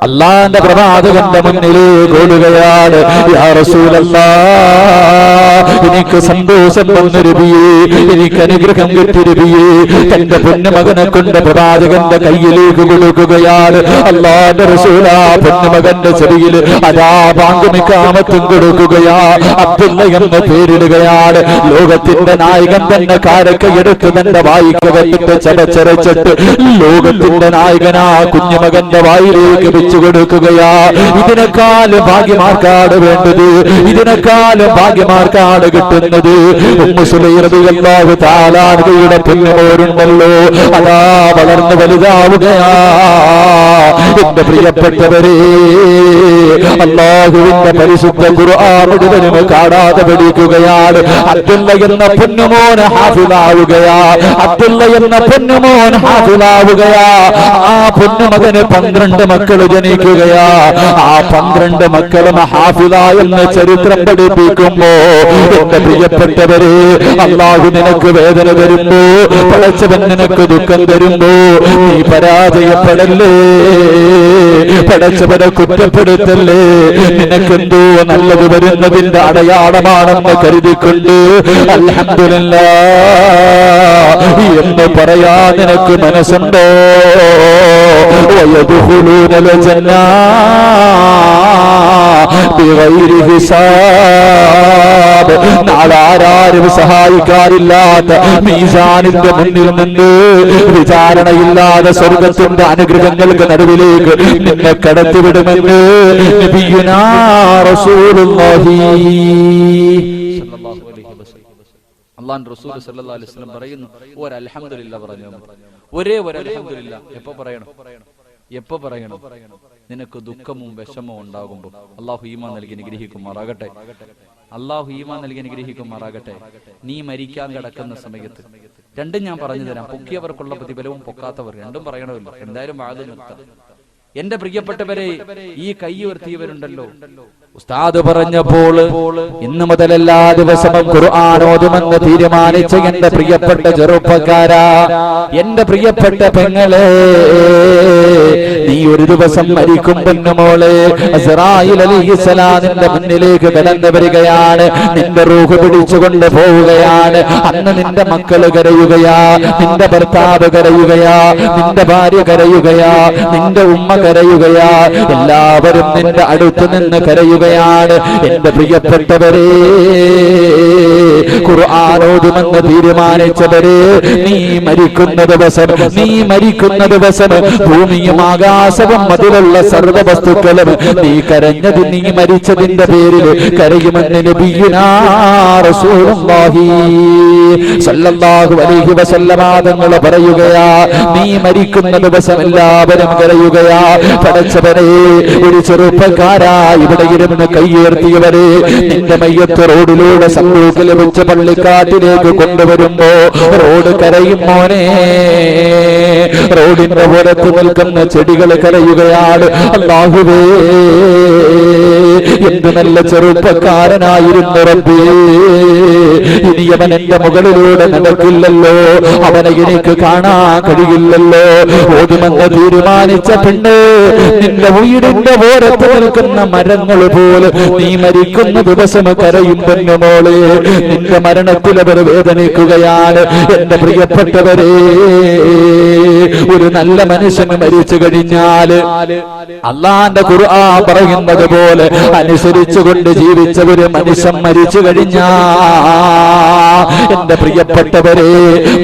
അല്ലാഹുവിന്റെ പ്രവാചകന്റെ മുന്നിലേക്ക് ഓടുകയാണ്. യാ റസൂലല്ലാഹ്, എനിക്ക് സന്തോഷം വന്നു നബിയേ, എനിക്ക് അനുഗ്രഹം കിട്ടി നബിയേ. തന്റെ പൊന്നുമകനെ കൊണ്ട് പ്രവാചകന്റെ കയ്യിലേക്ക് കൊടുക്കുകയാണ്. അല്ലാഹുവിന്റെ റസൂൽ ആ പൊന്നുമകന്റെ ചെവിയിൽ അതാ പാങ്കുമിക്കാമത്തും കൊടുക്കുകയാ. അബ്ദുള്ള എന്ന് പേരിടുകയാണ്. ലോകത്തിന്റെ നായകൻ തന്നെ കാരക്ക എടുത്ത് തന്റെ വായിക്കകത്തിട്ട് ചടച്ചരച്ചിട്ട് ലോകത്തിന്റെ നായകനാ കുഞ്ഞുമകന്റെ വായിലേക്ക് വെച്ചു കൊടുക്കുകയാ. ഇതിനേക്കാളും ഭാഗ്യമാർക്കാണ് വേണ്ടത്, ഇതിനേക്കാളും ഭാഗ്യമാർക്കാണ് കിട്ടുന്നത്. ഉമ്മു സുലൈം റളിയല്ലാഹു തആല അൻഹയുടെ പൊന്നുമോരുണ്ടല്ലോ, അതാ വളർന്നു വലുതാവുകയാ. എന്റെ പ്രിയപ്പെട്ടവരെ, അല്ലാഹുവിന്റെ പരിശുദ്ധ ഖുർആൻ മുഴുവനും കാണാതെ പഠിക്കുകയാണ്. അബ്ദുള്ള എന്ന പൊന്നുമോൻ ഹാഫിളാവുകയാ. അബ്ദുള്ള എന്ന പൊന്നുമോൻ ഹാഫിളാവുകയാ. ആ പൊന്നുമകന് 12 മക്കൾ ജനിക്കുകയാ. ആ 12 മക്കളും ഹാഫിള എന്ന ചരിത്രം പഠിപ്പിക്കുമ്പോ എന്റെ പ്രിയപ്പെട്ടവരെ, അല്ലാഹു നിനക്ക് വേദന തരുമ്പോ, പടച്ചവൻ നിനക്ക് ദുഃഖം തരുമ്പോ നീ പരാജയപ്പെടല്ലേ, പടച്ചവനെ കുറ്റപ്പെടുത്തല്ലേ. നിനക്കെന്തോ നല്ലത് വരുന്നതിന്റെ അടയാളമാണെന്ന് കരുതിക്കൊണ്ട് അൽഹംദുലില്ലാഹ് എന്ന് പറയാ നിനക്ക് മനസ്സുണ്ടോ? വയദ്ഖുലൂനൽ ജന്ന ബിഗൈരി ഹിസാബ്. നാളെ ആരും സഹായിക്കാറില്ലാത്ത മീസാനിന്റെ മുന്നിൽ നിന്ന് വിചാരണയില്ലാതെ സ്വർഗത്തിന്റെ അനുഗ്രഹങ്ങൾക്ക് നടുവിലേക്ക് നിന്നെ കടത്തിവിടുമെന്ന് നബിയുനാ റസൂലുള്ളാഹി അല്ലാഹുവിന്റെ റസൂൽ സല്ലല്ലാഹു അലൈഹി വസല്ലം പറയുന്നു, ഒരു അൽഹംദുലില്ലാഹ് പറഞ്ഞു. ഒരേ ഒരു അൽഹംദുലില്ലാഹ് എപ്പോ പറയണം? എപ്പോ പറയണം? നിനക്ക് ദുഃഖവും വിഷമവും ഉണ്ടാകുമ്പോൾ. അല്ലാഹു ഈമാൻ നൽകി അനുഗ്രഹിക്കുമാറാകട്ടെ. അല്ലാഹു ഈമാൻ നൽകി അനുഗ്രഹിക്കുമാറാകട്ടെ. നീ മരിക്കാൻ കിടക്കുന്ന സമയത്ത് രണ്ടും ഞാൻ പറഞ്ഞു തരാം. പൊക്കിയവർക്കുള്ള പ്രതിഫലവും പൊക്കാത്തവർ രണ്ടും പറയണമല്ലോ. എന്തായാലും വാദം നിർത്താം.
എന്റെ പ്രിയപ്പെട്ടവരെ, ഈ കൈ ഉയർത്തിയവരുണ്ടല്ലോ,
ഉസ്താദ് പറഞ്ഞപ്പോൾ ഇന്നു മുതൽ എല്ലാ ദിവസവും ഖുർആൻ ഓതുമെന്ന് തീരുമാനിച്ച എന്റെ പ്രിയപ്പെട്ട ചെറുപ്പക്കാരാ, എന്റെ പ്രിയപ്പെട്ട പെങ്ങളെ, നീ ഒരു ദിവസം മരിക്കും പൊന്നുമോളെ. അസ്റായീൽ അലൈഹിസ്സലാം നിന്റെ മുന്നിലേക്ക് കടന്നു വരികയാണ്, നിന്റെ റൂഹ് പിടിച്ചുകൊണ്ട് പോവുകയാണ്. അന്ന് നിന്റെ മക്കള് കരയുകയാ, നിന്റെ ഭർത്താവ് കരയുകയാ, നിന്റെ ഭാര്യ കരയുകയാ, നിന്റെ ഉമ്മ കരയുകയാ, എല്ലാവരും നിന്റെ അടുത്ത് നിന്ന് കരയുകയാണ്. എന്റെ പ്രിയപ്പെട്ടവരെ, ഖുർആൻ ഓതുമെന്ന് തീരുമാനിച്ചവരെ, നീ മരിക്കുന്ന ദിവസം ഭൂമിയും ആകാശവും അതിലുള്ള സർവ്വ വസ്തുക്കളും നീ കരഞ്ഞത്, നീ മരിച്ചതിന്റെ പേരിൽ കരയുമെന്ന് നബിയുനാ റസൂലുള്ളാഹി സ്വല്ലല്ലാഹു അലൈഹി വസല്ലമ തങ്ങൾ പറയുകയാ. നീ മരിക്കുന്ന ദിവസം എല്ലാവരും കരയുകയാ. പടച്ചവനെ, ഒരു ചെറുപ്പക്കാരാ ഇവിടെ ഇരുന്ന് കൈയുയർത്തിയവരെ, നിന്റെ മയ്യത്ത് റോഡിലൂടെ സമ്പൂക്കിൽ വെച്ച് പള്ളിക്കാട്ടിലേക്ക് കൊണ്ടുവരുമ്പോ റോഡ് കരയും മോനെ. റോഡിന്റെ പുറത്ത് നിൽക്കുന്ന ചെടികൾ കരയുകയാണ്. അല്ലാഹുവേ, എന്ത് നല്ല ചെറുപ്പക്കാരനായിരുന്നു റബ്ബേ, ഇനി അവൻ എന്റെ മുകളിലൂടെ നടക്കില്ലല്ലോ, അവനെ എനിക്ക് കാണാൻ കഴിയില്ലല്ലോ. ഓടുമെന്ന് തീരുമാനിച്ച പെണ്ണ്, നിന്റെ വീടിന്റെ ഓരത്ത് നിൽക്കുന്ന മരങ്ങൾ പോലെ നീ മരിക്കുന്ന ദിവസം കരയും പൊന്നുമോളെ. നിന്റെ മരണത്തിൽ അവർ വേദനിക്കുകയാണ്. എന്റെ പ്രിയപ്പെട്ടവരെ, ഒരു നല്ല മനുഷ്യന് മരിച്ചു കഴിഞ്ഞാൽ അല്ലാഹുവിന്റെ ഖുർആൻ പറയുന്നത് പോലെ അനുസരിച്ചുകൊണ്ട് ജീവിച്ച ഒരു മനുഷ്യൻ മരിച്ചു കഴിഞ്ഞാൽ, എന്റെ പ്രിയപ്പെട്ടവരെ,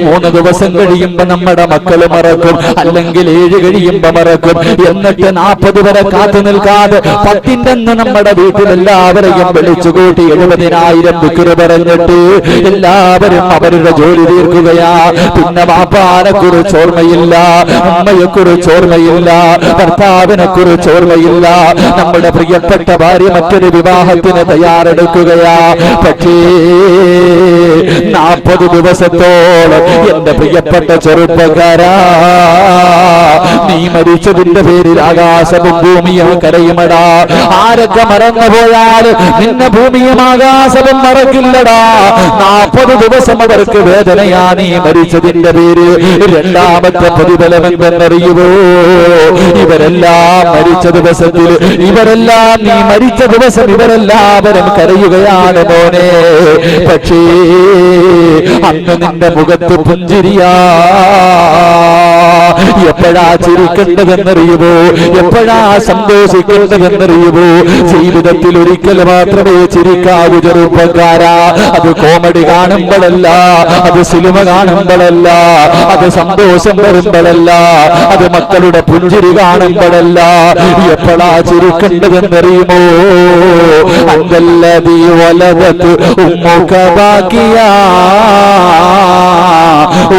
3 ദിവസം കഴിയുമ്പോ നമ്മുടെ മക്കള് മറക്കും, അല്ലെങ്കിൽ 7 കഴിയുമ്പോ മറക്കും. എന്നിട്ട് 40 വരെ കാത്തു നിൽക്കാതെ 10ന്റെ അന്ന് നമ്മുടെ വീട്ടിലെല്ലാവരെയും വിളിച്ചുകൂട്ടി 70,000 ദിക്ർ പറഞ്ഞിട്ട് എല്ലാവരും അവരുടെ ജോലി തീർക്കുകയാ. പിന്നെ വാപ്പാനെ കുറിച്ച് ഓർമ്മയില്ല, ഉമ്മയെ കുറിച്ച് ഓർമ്മയില്ല, ഭർത്താവിനെ കുറിച്ച് ഓർമ്മയില്ല. നമ്മുടെ പ്രിയപ്പെട്ട ഭാര്യ മറ്റൊരു വിവാഹത്തിന് തയ്യാറെടുക്കുകയാ. പക്ഷേ 40 ദിവസത്തോളം എന്റെ പ്രിയപ്പെട്ട ചെറുപ്പക്കാരാ, നീ മരിച്ചതിന്റെ പേരിൽ ആകാശവും ഭൂമിയും കരയുമടാ. ആരൊക്കെ മറന്നുപോയാൽ നിന്നെ ഭൂമിയും ആകാശവും മറക്കില്ലടാ. 40 ദിവസം അവർക്ക് വേദനയാ നീ മരിച്ചതിന്റെ പേര്. രണ്ടാമത്തെ പ്രതിഫലം എന്തെന്നറിയുമോ? ഇവരെല്ലാം മരിച്ച ദിവസത്തിൽ, ഇവരെല്ലാം നീ മരിച്ച ദിവസം ഇവരെല്ലാവരും കരയുകയാണ് മോനെ. പക്ഷേ അന്ന് നിന്റെ മുഖത്ത് പുഞ്ചിരിയാ. എപ്പോഴാ ചിരിക്കേണ്ടതെന്നറിയുമോ? എപ്പോഴാ സന്തോഷിക്കേണ്ടതെന്നറിയുമോ? ജീവിതത്തിൽ ഒരിക്കൽ മാത്രമേ ചിരിക്കാവൂ ചെറുപ്പക്കാരാ. അത് കോമഡി കാണുമ്പോഴല്ല, അത് സിനിമ കാണുമ്പോഴല്ല, അത് സന്തോഷം വരുമ്പോഴല്ല, അത് മക്കളുടെ പുഞ്ചിരി കാണുമ്പോഴല്ല. എപ്പോഴാ ചിരിക്കേണ്ടതെന്നറിയുമോ? അന്തല്ലദീ വലദത് ഉമ്മുക ബാക്കിയാ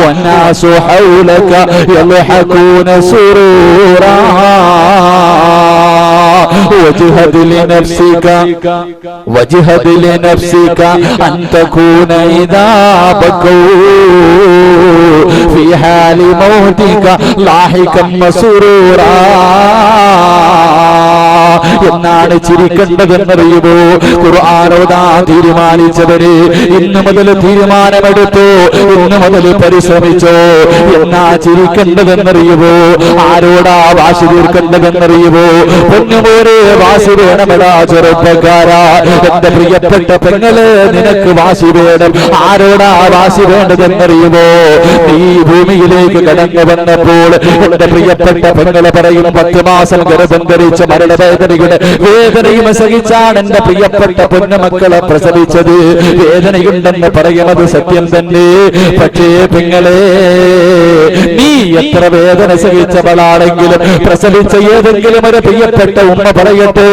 വന്നാസു ഹൗലക യൽഹഖൂന സുറൂറാ وجهد لنفسك أن تكون إذا بكوا في حال موتك لاحقا مسرورا. എന്നാണ് ചിരിക്കേണ്ടതെന്നറിയുമോ? ഖുർആൻ ഓതാൻ തീരുമാനിച്ചവരെ ഇന്നു മുതൽ തീരുമാനമെടുത്തു, ഇന്നു മുതൽ പരിശ്രമിച്ചോ. എന്നാ ചിരിക്കേണ്ടതെന്നറിയുമോ? ആരോടാ വാശി തീർക്കേണ്ടതെന്നറിയുമോ? പൊന്നുമോരെ, വാശി വേണമെടാ ചെറുപ്പക്കാരാ. എന്റെ പ്രിയപ്പെട്ട പെങ്ങള്, നിനക്ക് വാശി വേണം. ആരോടാ വാശി വേണ്ടതെന്നറിയുമോ? നീ ഭൂമിയിലേക്ക് കടന്നു വന്നപ്പോൾ എന്റെ പ്രിയപ്പെട്ട പെങ്ങള് പറയും, 10 മാസം ഗർഭം ധരിച്ച മരണവേദനയുടെ വേദനയും സഹിച്ചാണ് എന്റെ പ്രിയപ്പെട്ട പൊന്നുമക്കളെ പ്രസവിച്ചത്. വേദനയുണ്ടെന്ന് പറയുന്നത് സത്യം തന്നെ. പക്ഷേ പെങ്ങളെ, നീ എത്ര വേദന സഹിച്ചവളാണെങ്കിലും, പ്രസവിച്ച ഏതെങ്കിലും ഒരു പ്രിയപ്പെട്ട ഉമ്മ പറയട്ടെ,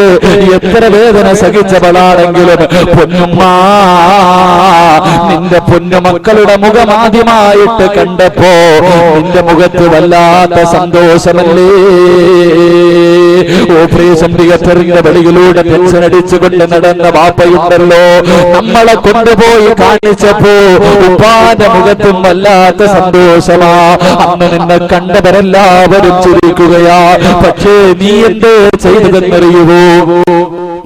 എത്ര വേദന സഹിച്ചവളാണെങ്കിലും, പൊന്നുമ്മ, നിന്റെ പൊന്നുമക്കളുടെ മുഖം ആദ്യമായിട്ട് കണ്ടപ്പോ നിന്റെ മുഖത്ത് വല്ലാത്ത സന്തോഷമല്ലേ? ഓപ്പറേഷൻ തിയേറ്ററിന്റെ വെളിയിലൂടെ ടെൻഷൻ അടിച്ചുകൊണ്ട് നടന്ന വാപ്പയുണ്ടല്ലോ, നമ്മളെ കൊണ്ടുപോയി കാണിച്ചപ്പോ ഉപ്പാന്റെ മുഖത്തും വല്ലാത്ത സന്തോഷമാ. അന്ന് നിന്നെ കണ്ടവരെല്ലാവരും ചിരിക്കുകയാ. പക്ഷേ നീ എന്ത് ചെയ്തതെന്നറിയുവോ?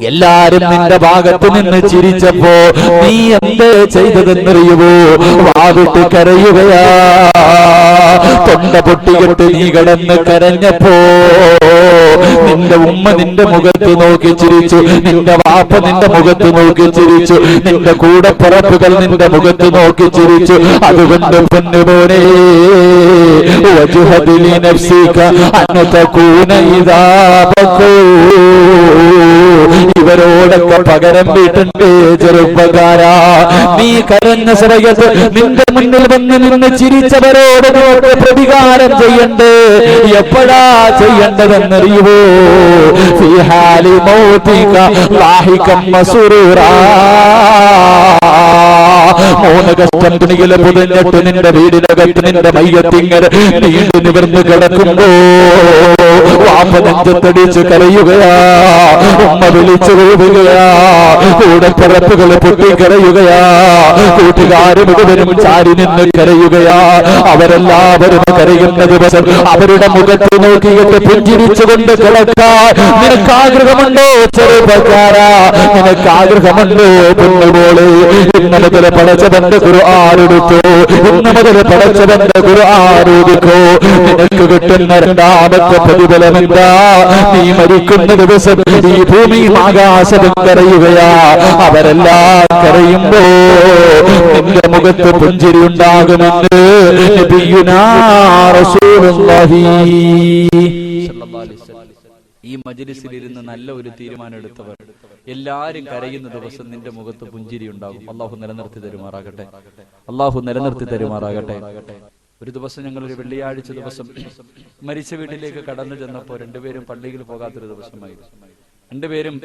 എല്ലാരും നിന്റെ ഭാഗത്ത് നിന്ന് ചിരിച്ചപ്പോ നീ എന്ത് ചെയ്തതെന്നറിയുവോ? വാവിട്ട് കരയുകയാ. തൊണ്ട പൊട്ടിയിട്ട് നീ കിടന്ന് കരഞ്ഞപ്പോ നിന്റെ ഉമ്മ നിന്റെ മുഖത്ത് നോക്കി ചിരിച്ചു, നിന്റെ വാപ്പ നിന്റെ മുഖത്ത് നോക്കി ചിരിച്ചു, നിന്റെ കൂടപ്പിറപ്പുകൾ നിന്റെ മുഖത്ത് നോക്കി ചിരിച്ചു. അതുകൊണ്ട് പൊന്നുമോനെ വജ്ഹദ് ലിനഫ്സിക അൻ തകൂന ഇദാ ബഖൂ, ഇവരോടൊക്കെ പകരം വീട്ടണ്ടേ ചെറുപ്പക്കാരാ. നീ കരഞ്ഞ സമയത്ത് നിന്റെ മുന്നിൽ വന്ന് നിന്ന് ചിരിച്ചവരോട് പ്രതികാരം ചെയ്യണ്ടേ. എപ്പോഴാ ചെയ്യേണ്ടതെന്നറിയുവോ? ഫീ ഹാലി മൗതിക ലാഹികം മസ്റൂറാ. 3 കഷ്ടം തുണിയിലെ പുതഞ്ഞിട്ട് നിന്റെ വീടിനകത്ത് നിന്റെ മയ്യത്തിങ്ങനെ നീണ്ടു നിവർന്ന് കിടക്കുമ്പോ വാപ്പ നെഞ്ചത്തടിച്ച് കരയുകയാ, ഉമ്മ വിളിച്ചു പോവുകയാ, കൂടപ്പിറപ്പുകൾ പൊട്ടിക്കരയുകയാ, കൂട്ടുകാര് മുഴുവനും ചാരി നിന്ന് കരയുകയാ. അവരെല്ലാവരും കരയുന്ന ദിവസം അവരുടെ മുഖത്ത് നോക്കിയിട്ട് പുഞ്ചിരിച്ചുകൊണ്ട് കിടക്കാൻ നിനക്ക് ആഗ്രഹമുണ്ടോ ചെറുപ്പക്കാരാ? നിനക്ക് ആഗ്രഹമുണ്ടോ പൊന്നുപോലെ? ഇന്ന് മുതൽ പടച്ചവന്റെ ഖുർആൻ എടുത്തോ, ഇന്ന് മുതൽ പടച്ചവന്റെ ഖുർആൻ ഓതിക്കോ. നിനക്ക് കിട്ടുന്ന രണ്ടാമത്തെ പ്രതിഫലം എന്താ? നീ മരിക്കുന്ന ദിവസം ഈ ഭൂമിയും ആകാശവും കരയുകയാ. അവരെല്ലാം കരയുമ്പോ നിന്റെ മുഖത്ത് പുഞ്ചിരി ഉണ്ടാകുമെന്ന് നബിയുനാ റസൂലുള്ളാഹി.
ഈ മജ്‌ലിസിൽ ഇരുന്ന് നല്ല ഒരു തീരുമാനം എടുത്തവർ എല്ലാരും കരയുന്ന ദിവസം നിന്റെ മുഖത്ത് പുഞ്ചിരി ഉണ്ടാകും. അള്ളാഹു നിലനിർത്തി തരുമാറാകട്ടെ, അള്ളാഹു നിലനിർത്തി തരുമാറാകട്ടെ. ഒരു ദിവസം ഞങ്ങൾ ഒരു വെള്ളിയാഴ്ച ദിവസം മരിച്ച വീട്ടിലേക്ക് കടന്നു ചെന്നപ്പോ രണ്ടുപേരും പള്ളിയിൽ പോകാത്തൊരു ദിവസമായിരുന്നു. രണ്ടുപേരും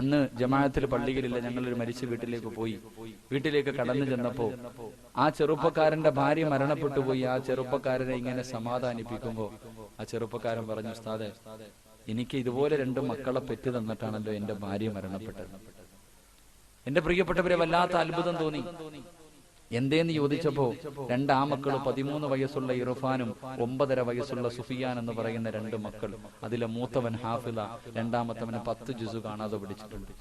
അന്ന് ജമാഅത്തിൽ പള്ളിയിലില്ല. ഞങ്ങളൊരു മരിച്ച വീട്ടിലേക്ക് പോയി. വീട്ടിലേക്ക് കടന്നു ചെന്നപ്പോ ആ ചെറുപ്പക്കാരന്റെ ഭാര്യ മരണപ്പെട്ടു പോയി. ആ ചെറുപ്പക്കാരനെ ഇങ്ങനെ സമാധാനിപ്പിക്കുമ്പോ ആ ചെറുപ്പക്കാരൻ പറഞ്ഞു, ഉസ്താദേ, എനിക്ക് ഇതുപോലെ 2 മക്കളെ പെറ്റു തന്നിട്ടാണല്ലോ എന്റെ ഭാര്യ മരണപ്പെട്ടത്. എന്റെ പ്രിയപ്പെട്ടവരെ വല്ലാത്ത അത്ഭുതം തോന്നി. എന്തേന്ന് ചോദിച്ചപ്പോ 2 ആമക്കളും 13 വയസ്സുള്ള ഇർഫാനും 9.5 വയസ്സുള്ള സുഫിയാൻ എന്ന് പറയുന്ന 2 മക്കൾ. അതിലെ മൂത്തവൻ ഹാഫിള, രണ്ടാമത്തവന് 10 ജുസു കാണാതെ പഠിച്ചിട്ടുണ്ട്.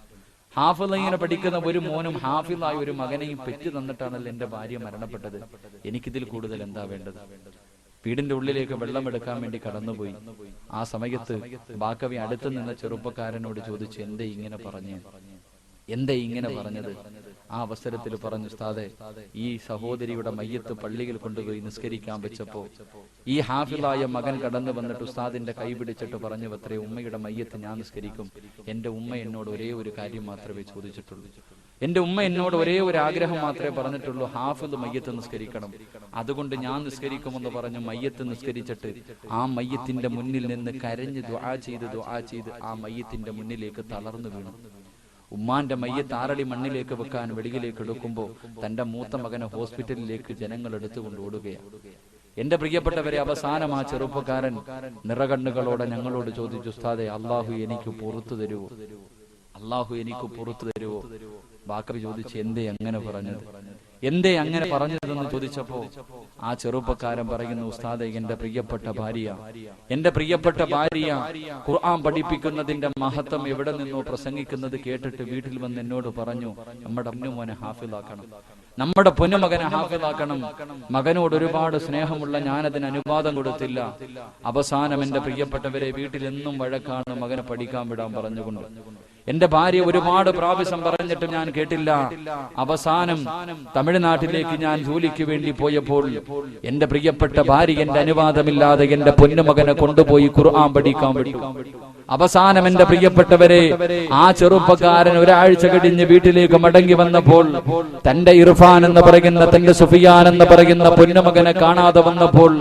ഹാഫിള ഇങ്ങനെ പഠിക്കുന്ന ഒരു മോനും ഹാഫിളായ ഒരു മകനെയും പെറ്റു തന്നിട്ടാണല്ലോ എന്റെ ഭാര്യ മരണപ്പെട്ടത്. എനിക്കിതിൽ കൂടുതൽ എന്താ വേണ്ടത്? വീടിന്റെ ഉള്ളിലേക്ക് വെള്ളമെടുക്കാൻ വേണ്ടി കടന്നുപോയി. ആ സമയത്ത് ബാക്കവി അടുത്ത് നിന്ന ചെറുപ്പക്കാരനോട് ചോദിച്ചു, എന്തേ ഇങ്ങനെ പറഞ്ഞത്? ആ അവസരത്തിൽ പറഞ്ഞു, ഉസ്താദേ, ഈ സഹോദരിയുടെ മയ്യത്ത് പള്ളിയിൽ കൊണ്ടുപോയി നിസ്കരിക്കാൻ വെച്ചപ്പോ ഈ ഹാഫിളായ മകൻ കടന്നു വന്നിട്ട് ഉസ്താദിന്റെ കൈ പിടിച്ചിട്ട് പറഞ്ഞു, അത്രേ, ഉമ്മയുടെ മയ്യത്ത് ഞാൻ നിസ്കരിക്കും. എന്റെ ഉമ്മ എന്നോട് ഒരേ ഒരു കാര്യം മാത്രമേ ചോദിച്ചിട്ടുള്ളൂ. എന്റെ ഉമ്മ എന്നോട് ഒരേ ഒരു ആഗ്രഹം മാത്രമേ പറഞ്ഞിട്ടുള്ളൂ, ഹാഫിള് മയ്യത്ത് നിസ്കരിക്കണം. അതുകൊണ്ട് ഞാൻ നിസ്കരിക്കുമെന്ന് പറഞ്ഞു മയ്യത്ത് നിസ്കരിച്ചിട്ട് ആ മയ്യത്തിന്റെ മുന്നിൽ നിന്ന് കരഞ്ഞ് ദുആ ചെയ്ത് ആ മയ്യത്തിന്റെ മുന്നിലേക്ക് തളർന്നു വീണു. ഉമ്മാന്റെ മയ്യത്ത് ആറടി മണ്ണിലേക്ക് വെക്കാൻ വെളിയിലേക്ക് എടുക്കുമ്പോ തന്റെ മൂത്ത മകനെ ഹോസ്പിറ്റലിലേക്ക് ജനങ്ങൾ എടുത്തുകൊണ്ട് ഓടുകയാണ്. എന്റെ പ്രിയപ്പെട്ടവരെ, അവസാനം ആ ചെറുപ്പക്കാരൻ നിറകണ്ണുകളോടെ ഞങ്ങളോട് ചോദിച്ചു, ഉസ്താദേ, അള്ളാഹു എനിക്ക് പുറത്തു തരുവോ? ബാക്കവി ചോദിച്ചു, എന്തേ അങ്ങനെ പറഞ്ഞതെന്ന് ചോദിച്ചപ്പോ ആ ചെറുപ്പക്കാരൻ പറയുന്നു, ഉസ്താദേ, എന്റെ പ്രിയപ്പെട്ട ഭാര്യ ഖുർആൻ പഠിപ്പിക്കുന്നതിന്റെ മഹത്വം എവിടെ നിന്നോ പ്രസംഗിക്കുന്നത് കേട്ടിട്ട് വീട്ടിൽ വന്ന് എന്നോട് പറഞ്ഞു, നമ്മുടെ പൊന്നുമോനെ ഹാഫിളാക്കണം, നമ്മുടെ പൊന്നുമകനെ ഹാഫിളാക്കണം. മകനോട് ഒരുപാട് സ്നേഹമുള്ള ഞാനതിന് അനുവാദം കൊടുത്തില്ല. അവസാനം എന്റെ പ്രിയപ്പെട്ടവരെ വീട്ടിൽ എന്നും വഴക്കാണ് മകനെ പഠിക്കാൻ വിടാൻ പറഞ്ഞുകൊണ്ട്. എന്റെ ഭാര്യ ഒരുപാട് പ്രാവശ്യം പറഞ്ഞിട്ടും ഞാൻ കേട്ടില്ല. അവസാനം തമിഴ്നാട്ടിലേക്ക് ഞാൻ ജോലിക്ക് വേണ്ടി പോയപ്പോൾ എന്റെ പ്രിയപ്പെട്ട ഭാര്യ എന്റെ അനുവാദമില്ലാതെ എന്റെ പൊന്നുമകനെ കൊണ്ടുപോയി ഖുർആൻ പഠിക്കാൻ വിട്ടു. അവസാനം എന്റെ പ്രിയപ്പെട്ടവരെ, ആ ചെറുപ്പക്കാരൻ ഒരാഴ്ച കഴിഞ്ഞ് വീട്ടിലേക്ക് മടങ്ങി വന്നപ്പോൾ തന്റെ ഇർഫാൻ എന്ന് പറയുന്ന, തന്റെ സുഫിയാൻ എന്ന് പറയുന്ന പൊന്നുമകനെ കാണാതെ വന്നപ്പോൾ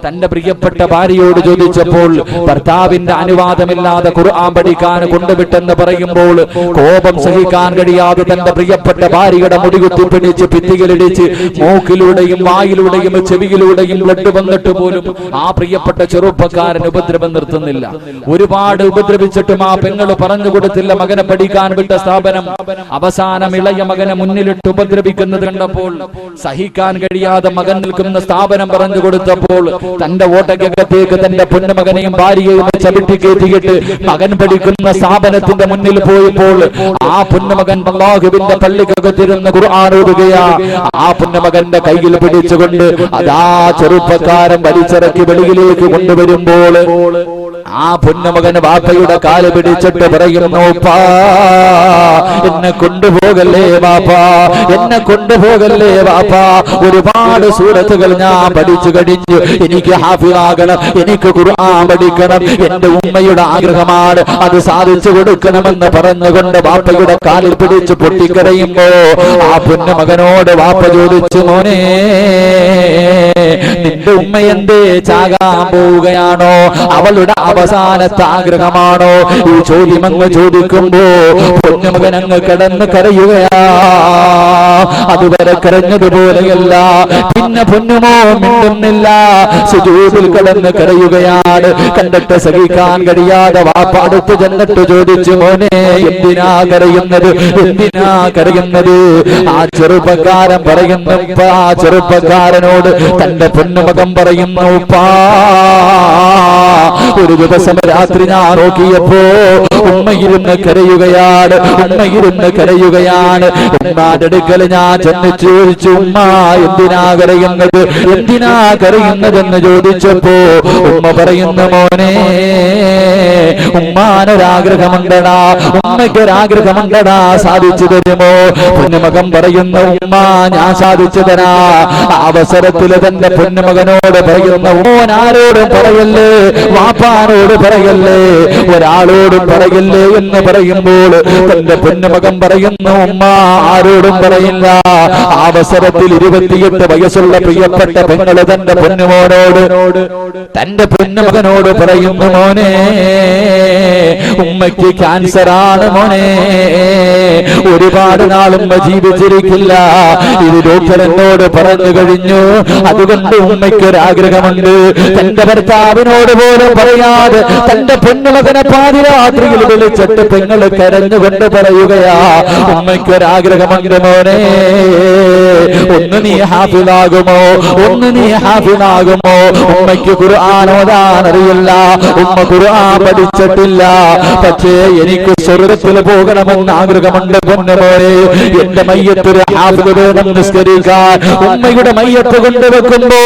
തന്റെ പ്രിയപ്പെട്ട ഭാര്യയോട് ചോദിച്ചപ്പോൾ ഭർത്താവിന്റെ അനുവാദമില്ലാതെ ഖുർആൻ പഠിക്കാൻ കൊണ്ടുവിട്ടെന്ന് പറയുമ്പോൾ കോപം സഹിക്കാൻ കഴിയാതെ തന്റെ പ്രിയപ്പെട്ട ഭാര്യയുടെ മുടികുത്തി പിടിച്ച് ഭിത്തിയിലിടിച്ച് മൂക്കിലൂടെയും വായിലൂടെയും ചെവിയിലൂടെയും ബ്ലഡ് വന്നിട്ട് പോലും ആ പ്രിയപ്പെട്ട ചെറുപ്പക്കാരൻ ഉപദ്രവം നിർത്തുന്നില്ല. ഒരുപാട് ഉപദ്രവിച്ചിട്ടും ആ പെങ്ങള് പറഞ്ഞു കൊടുത്തില്ല. മകനെ പഠിക്കാൻ വിട്ട സ്ഥാപനം അവസാനം ഇളയ മകനെ മുന്നിലിട്ട് ഉപദ്രവിക്കുന്നത് കണ്ടപ്പോൾ സഹിക്കാൻ കഴിയാതെ മകൻ നിൽക്കുന്ന സ്ഥാപനം പറഞ്ഞു കൊടുത്തപ്പോൾ തന്റെ ഓട്ടക്കകത്തേക്ക് തന്റെ പൊന്നുമകനെയും ഭാര്യയെയും ചവിട്ടി കയറ്റിയിട്ട് മകൻ പഠിക്കുന്ന സ്ഥാപനത്തിന്റെ മുന്നിൽ പോയപ്പോൾ ആ പൊന്നുമകൻ അല്ലാഹുവിന്റെ പള്ളിക്കകത്തിരുന്ന് ഖുർആൻ ഓതുകയാ. ആ പൊന്നുമകന്റെ കയ്യിൽ പിടിച്ചുകൊണ്ട് അതാ ചെറുപ്പക്കാരൻ വലിച്ചിറക്കി വെളിയിലേക്ക് കൊണ്ടുവരുമ്പോൾ ആ പൊന്നുമകൻ വാപ്പയുടെ കാല് പിടിച്ചിട്ട് പറയുന്നു, ഉപ്പാ എന്നെ കൊണ്ടുപോകല്ലേ വാപ്പാ, എന്നെ കൊണ്ടുപോകല്ലേ വാപ്പാ. ഒരുപാട് സൂറത്തുകൾ ഞാൻ പഠിച്ചു കഴിഞ്ഞു, എനിക്ക് ഹാഫിളാകണം, എനിക്ക് ഖുർആൻ പഠിക്കണം, എന്റെ ഉമ്മയുടെ ആഗ്രഹമാണ്, അത് സാധിച്ചു കൊടുക്കണമെന്ന് പറഞ്ഞുകൊണ്ട് വാപ്പയുടെ കാലിൽ പിടിച്ച് പൊട്ടിക്കരയുമ്പോ ആ പൊന്നുമകനോട് വാപ്പ ചോദിച്ചു, മോനെ നിന്റെ ഉമ്മ എന്തേ ചാകാൻ പോവുകയാണോ, അവളുടെ അവസാനത്തെ ആഗ്രഹമാണോ? ഈ ചോദ്യം അങ്ങ് ചോദിക്കുമ്പോ പൊന്നുമകൻ അങ്ങ് കിടന്ന് കരയുകയാ. അതുവരെ കരഞ്ഞതുപോലെയല്ല, പിന്നെ പൊന്നുമോ മിണ്ടുന്നില്ല, സുജൂദിൽ കിടന്ന് കരയുകയാണ്. കണ്ടിട്ട് സഹിക്കാൻ കഴിയാതെ വാപ്പ അടുത്ത് ചെന്നിട്ട് ചോദിച്ചു, മോനെ എന്തിനാ കരയുന്നത്, എന്തിനാ കരയുന്നത്? ആ ചെറുപ്പക്കാരൻ പറയുന്നു, ആ ചെറുപ്പക്കാരനോട് തന്റെ പൊന്നുമകൻ പറയുന്നു, ഉപ്പാ ഒരു ദിവസം രാത്രി ഞാൻ നോക്കിയപ്പോ ഉമ്മയിരുന്ന് കരയുകയാണ്, ഉമ്മയിരുന്ന് കരയുകയാണ്. ഉമ്മാന്റെ അടുക്കൽ ഞാൻ ചെന്ന് ചോദിച്ചു, ഉമ്മ എന്തിനാ കരയുന്നത്, എന്തിനാ കരയുന്നതെന്ന് ചോദിച്ചപ്പോ ഉമ്മ പറയുന്നു, മോനെ ഉമ്മാനൊരാഗ്രഹമുണ്ടടാ, ഉമ്മയ്ക്കൊരാഗ്രഹമുണ്ടടാ, സാധിച്ചു തരുമോ? പൊന്നുമകൻ പറയുന്നു, ഉമ്മ ഞാൻ സാധിച്ചു തരാ. അവസരത്തിൽ തന്റെ പൊന്നുമകനോട് പറയുന്നു, മോൻ ആരോടും പറയല്ലേ, വാപ്പാനോട് പറയല്ലേ, ഒരാളോടും പറയല്ലേ എന്ന് പറയുമ്പോൾ തന്റെ പൊന്നുമകൻ പറയുന്നു, ഉമ്മ ആരോടും പറയില്ല. അവസരത്തിൽ 28 വയസ്സുള്ള പ്രിയപ്പെട്ട പെങ്ങള് തന്റെ പൊന്നുമോനോട്, തന്റെ പൊന്നുമകനോട് പറയുന്നു, മോനെ ഉമ്മയ്ക്ക് ക്യാൻസർ ആണ് മോനെ, ഒരുപാട് നാളും ജീവിച്ചിരിക്കില്ല, ഇത് ഡോക്ടർ എന്നോട് പറഞ്ഞു കഴിഞ്ഞു, അതുകൊണ്ട് ഉമ്മയ്ക്കൊരാഗ്രഹമുണ്ട്. തന്റെ ഭർത്താവിനോട് പോലും പറയാതെ തന്റെ പൊന്നുമകനെ പാതിരാത്രിയിൽ വിളിച്ചിട്ട് പെങ്ങള് കരഞ്ഞുകൊണ്ട് പറയുകയാ, ഉമ്മയ്ക്കൊരാഗ്രഹമുണ്ട് മോനെ, ഒന്ന് നീ ഹാഫിളാകുമോ, ഒന്ന് നീ ഹാഫിളാകുമോ? ഉമ്മയ്ക്ക് ഖുർആൻ ഓതാൻ അറിയില്ല, ഉമ്മ ഖുർആൻ പഠിച്ചിട്ടില്ല, പക്ഷേ എനിക്ക് സ്വർഗ്ഗത്തിൽ പോകണമെന്ന് ആഗ്രഹമുണ്ട് പൊന്നുമോനെ. എന്റെ മയ്യത്തൊരു ഹാഫിള് വേണം നിസ്കരിക്കാൻ, ഉമ്മയുടെ മയ്യത്ത് കൊണ്ടുവെക്കുമ്പോ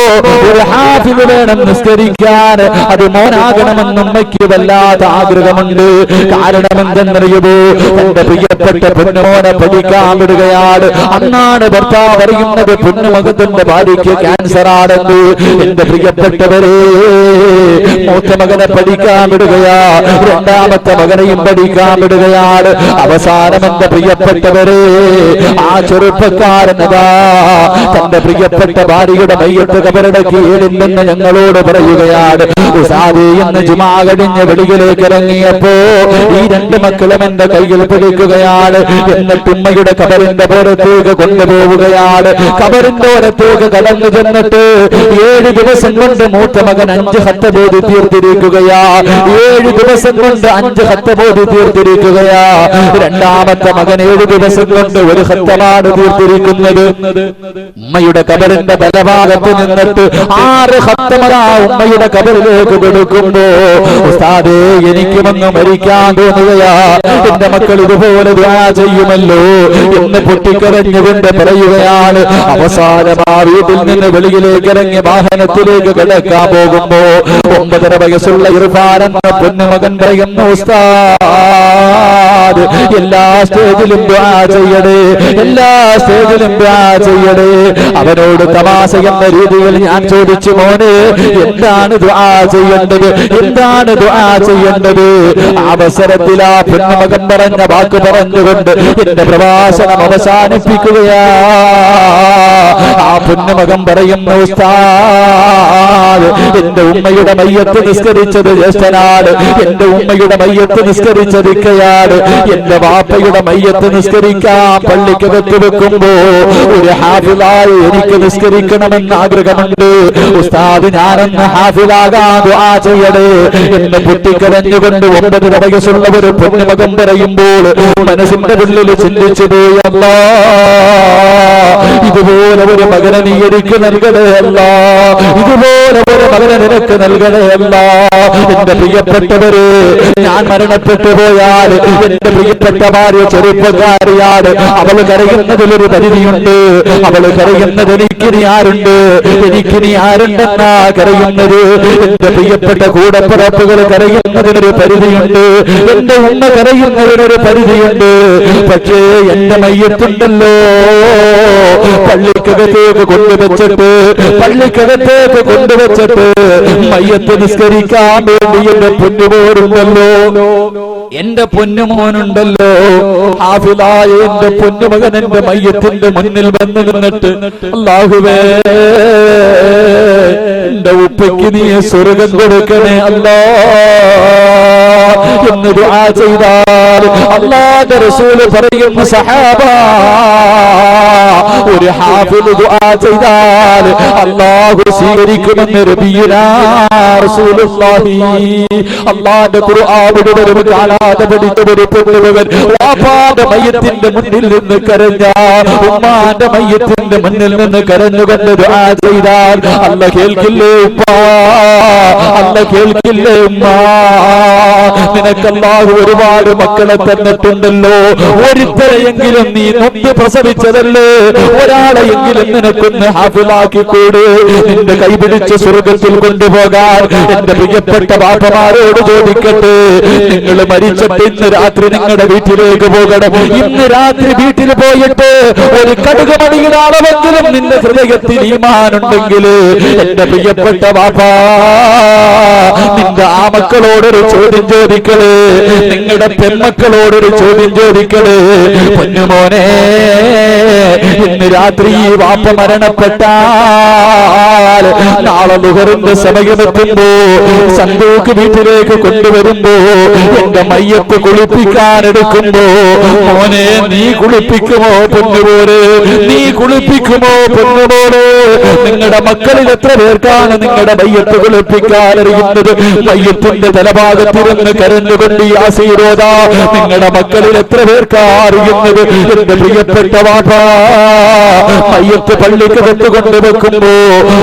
ഒരു ഹാഫിള് വേണം നിസ്കരിക്കാൻ, അത് മോനാകണമെന്ന് ഉമ്മയ്ക്ക് വല്ലാത്ത ആഗ്രഹമുണ്ട്. കാരണം എന്തെന്നറിയുമോ? തന്റെ പ്രിയപ്പെട്ട പൊന്നുമോനെ പഠിക്കാൻ വിടുകയാണ്. അന്നാണ് ഭർത്താവ് അറിയുന്നത് പൊന്നുമകത്തിന്റെ ഭാര്യയ്ക്ക് ക്യാൻസർ ആണെന്ന്. എന്റെ പ്രിയപ്പെട്ടവരെ, മൂത്ത മകനെ പഠിക്കാൻ വിടുകയാ, രണ്ടാമത്തെ മകനെയും പഠിക്കാൻ വിടുകയാണ്. അവസാനം എന്റെ പ്രിയപ്പെട്ടവരെ, ആ ചെറുപ്പക്കാരനതാ തന്റെ പ്രിയപ്പെട്ട ഭാര്യയുടെ മയ്യത്ത് കബറടക്കി ഏടില്ലെന്ന് ഞങ്ങളോട് പറയുകയാണ്. ഉസാദി എന്ന് ജുമാ കഴിഞ്ഞ് വെളിയിലേക്ക് ഇറങ്ങിയപ്പോ ഈ 2 മക്കളും എന്റെ കയ്യിൽ പിടിക്കുകയാണ്. എന്നിട്ട് ഉമ്മയുടെ കബറിന്റെ പുറത്തേക്ക് കൊണ്ടുപോവുകയാണ്. കബറിന്റെ പുറത്തേക്ക് കടന്നു ചെന്നിട്ട് 7 ദിവസം കൊണ്ട് മൂത്ത മകൻ 5 ഖത്ത് ബോധി തീർത്തിരിക്കുകയാ. 7 ദിവസം കൊണ്ട് 5 ഖത്ത് ബോധി തീർത്തിരിക്കുകയാ. രണ്ടാമത്തെ മകൻ 7 ദിവസം കൊണ്ട് 1 ഖത്തമാണ് തീർത്തിരിക്കുന്നത്. ഉമ്മയുടെ കബറിന്റെ ബലഭാഗത്ത് നിന്നിട്ട് 6 ഖത്തമതാ ഉമ്മയുടെ കബറിലേക്ക് കൊടുക്കുമ്പോ ഉസ്താദേ എനിക്ക് വന്ന് മരിക്കാൻ തോന്നുകയാ, എന്റെ മക്കൾ ഇതുപോലെ ദുആ ചെയ്യുമല്ലോ എന്ന് പൊട്ടിക്കരഞ്ഞുകൊണ്ട് പറയുകയാണ്. അവസാനം ആ വീട്ടിൽ നിന്ന് വെളിയിലേക്ക് ഇറങ്ങി വാഹനത്തിലേക്ക് കിടക്കാൻ പോകുമ്പോ 9.5 വയസ്സുള്ള ഇർഫാൻ എന്ന പൊന്നുമകൻ പറയുന്നു, ഉസ്താദ് എല്ലാ സ്റ്റേജിലും ദുആ ചെയ്യണേ, എല്ലാ സ്റ്റേജിലും ദുആ ചെയ്യണേ. അവനോട് തമാശ എന്ന രീതിയിൽ ഞാൻ ചോദിച്ചു, മോനെ എന്താണ് ദുആ ചെയ്യേണ്ടത്, എന്താണ് ദുആ ചെയ്യേണ്ടത്? അവസരത്തിൽ ആ പൊന്നുമകൻ പറഞ്ഞ വാക്ക് പറഞ്ഞുകൊണ്ട് എന്റെ പ്രഭാഷണം അവസാനിപ്പിക്കുകയാ. ആ പൊന്നുമകൻ പറയുന്നു, ഉസ്താദ്
എന്റെ ഉമ്മയുടെ മയ്യത്ത് നിസ്കരിച്ചത് ജ്യേഷ്ഠനാണ്, എന്റെ ഉമ്മയുടെ മയ്യത്ത് നിസ്കരിച്ചത് ഇക്കയാണ്, എന്റെ വാപ്പയുടെ മയ്യത്ത് നിസ്കരിക്കാൻ പള്ളിക്കകത്ത് വെക്കുമ്പോ ഒരു ഹാഫിളായി എനിക്ക് നിസ്കരിക്കണമെന്ന് ആഗ്രഹമുണ്ട്. ഉസ്താദ് ഞാനെന്ന് ഹാഫിളാകാൻ ദുആ ചെയ്യണേ എന്ന് പൊട്ടിക്കരഞ്ഞുകൊണ്ട് 9 വയസ്സുള്ള ഒരു പൊന്നുമകൻ പറയുമ്പോൾ മനസ്സിന്റെ ഉള്ളിൽ ചിന്തിച്ചു പോയി, അല്ലാ ഇതുപോലെ ഒരു മകനെ നീ എനിക്ക് നൽകണേ അല്ല, ഇതുപോലെ ഒരു മകനെ നിനക്ക് നൽകണേ അല്ല. എന്റെ പ്രിയപ്പെട്ടവര്, ഞാൻ മരണപ്പെട്ടു പോയാൽ എന്റെ പ്രിയപ്പെട്ട ഭാര്യ ചെറുപ്പക്കാരിയാണ്, അവൾ കരയുന്നതിലൊരു പരിധിയുണ്ട്. അവൾ കരയുന്നത് എനിക്കിനി ആരുണ്ട്, എനിക്കിനി ആരുണ്ടെന്നാ കരയുന്നത്. എന്റെ പ്രിയപ്പെട്ട കൂടപ്പിറപ്പുകൾ കരയുന്നതിനൊരു പരിധിയുണ്ട്, എന്റെ ഉമ്മ കരയുന്നതിനൊരു പരിധിയുണ്ട്. പക്ഷേ എന്റെ മയ്യത്തുണ്ടല്ലോ, പള്ളിക്കകത്തേക്ക് കൊണ്ടുവച്ചിട്ട് മയ്യത്ത് നിസ്കരിക്കാൻ വേണ്ടി എന്റെ പൊന്നുമോനുണ്ടല്ലോ, എന്റെ പൊന്നുമോനുണ്ടല്ലോ, ഹാഫിളായ എന്റെ പൊന്നുമകൻ എന്റെ മയ്യത്തിന്റെ മുന്നിൽ വന്നു നിന്നിട്ട്, അല്ലാഹുവേ എന്റെ ഉപ്പയ്ക്ക് നീ സ്വർഗം കൊടുക്കണേ അല്ലാ എന്ന് ദുആ ചെയ്താൽ അല്ലാഹുവിന്റെ റസൂൽ പറയുന്നു, സഹാബ ഒരു ഹാഫിള് ദുആ ചെയ്താൽ അല്ലാഹു സ്വീകരിക്കുമെന്ന് നബിയുനാ റസൂലുള്ളാഹി. അല്ലാഹുവിന്റെ ഖുർആനിൽ ഒരു കാണാതെ പഠിച്ച ഒരു പൊന്നുമകൻ വാപ്പാന്റെ മയ്യത്തിന്റെ മുന്നിൽ നിന്ന് കരഞ്ഞ, ഉമ്മാന്റെ മയ്യത്തിന്റെ മുന്നിൽ നിന്ന് കരഞ്ഞുകൊണ്ട് ദുആ ചെയ്താൽ അല്ലാഹു കേൾക്കില്ലേ ഉപ്പാ, അല്ലാഹു കേൾക്കില്ലേ ഉമ്മാ. നിനക്ക് അല്ലാഹു ഒരുപാട് മക്കളെ തന്നിട്ടുണ്ടല്ലോ, ഒരുത്തരെയെങ്കിലും നീ നൊന്ത് പ്രസവിച്ചതല്ലേ, ഒരാളെയെങ്കിലും നിനക്കൊന്ന് ഹാഫിളാക്കിക്കൂടെ, നിന്റെ കൈപിടിച്ച് സ്വർഗത്തിൽ കൊണ്ടുപോകാൻ എന്റെ പ്രിയപ്പെട്ട ബാപ്പമാരോട് ചോദിക്കട്ടെ. നിങ്ങൾ മരിച്ചിട്ട് ഇന്ന് രാത്രി നിങ്ങളുടെ വീട്ടിലേക്ക് പോകണം. ഇന്ന് രാത്രി വീട്ടിൽ പോയിട്ട് ഒരു കടുകുമണിയുടെ അളവെങ്കിലും നിന്റെ ഹൃദയത്തിൽ ഈമാനുണ്ടെങ്കിൽ എന്റെ പ്രിയപ്പെട്ട ബാപ്പാ, നിന്റെ ആ മക്കളോടൊരു ചോദ്യം ചോദിക്കണേ, നിങ്ങളുടെ പെൺമക്കളോടൊരു ചോദ്യം ചോദിക്കണേ. പൊന്നുമോനെ, ഇന്ന് രാത്രി ഈ വാപ്പ മരണപ്പെട്ടാൽ നാളെ ദുഹറിന്റെ സമയമെത്തുമ്പോ സന്തോക്ക് വീട്ടിലേക്ക് കൊണ്ടുവരുമ്പോ എന്റെ മയ്യത്ത് കുളിപ്പിക്കാൻ എടുക്കുമ്പോ, മോനെ നീ കുളിപ്പിക്കുമോ പൊന്നുപോലെ, നീ കുളിപ്പിക്കുമോ പൊന്നുപോലെ? നിങ്ങളുടെ മക്കളിൽ എത്ര പേർക്കാണ് നിങ്ങളുടെ മയ്യത്ത് കുളിപ്പിക്കാൻ അറിയുന്നത്? മയ്യത്തിന്റെ തലഭാഗത്തിരുന്ന് കരഞ്ഞുകൊണ്ട് യാസീരോദ നിങ്ങളുടെ മക്കളിൽ എത്ര പേർക്കാ അറിയുന്നത്? എന്റെ പ്രിയപ്പെട്ട വാപ്പാ, മയ്യത്ത് പള്ളിക്കകത്ത് കൊണ്ടുവെക്കുമ്പോ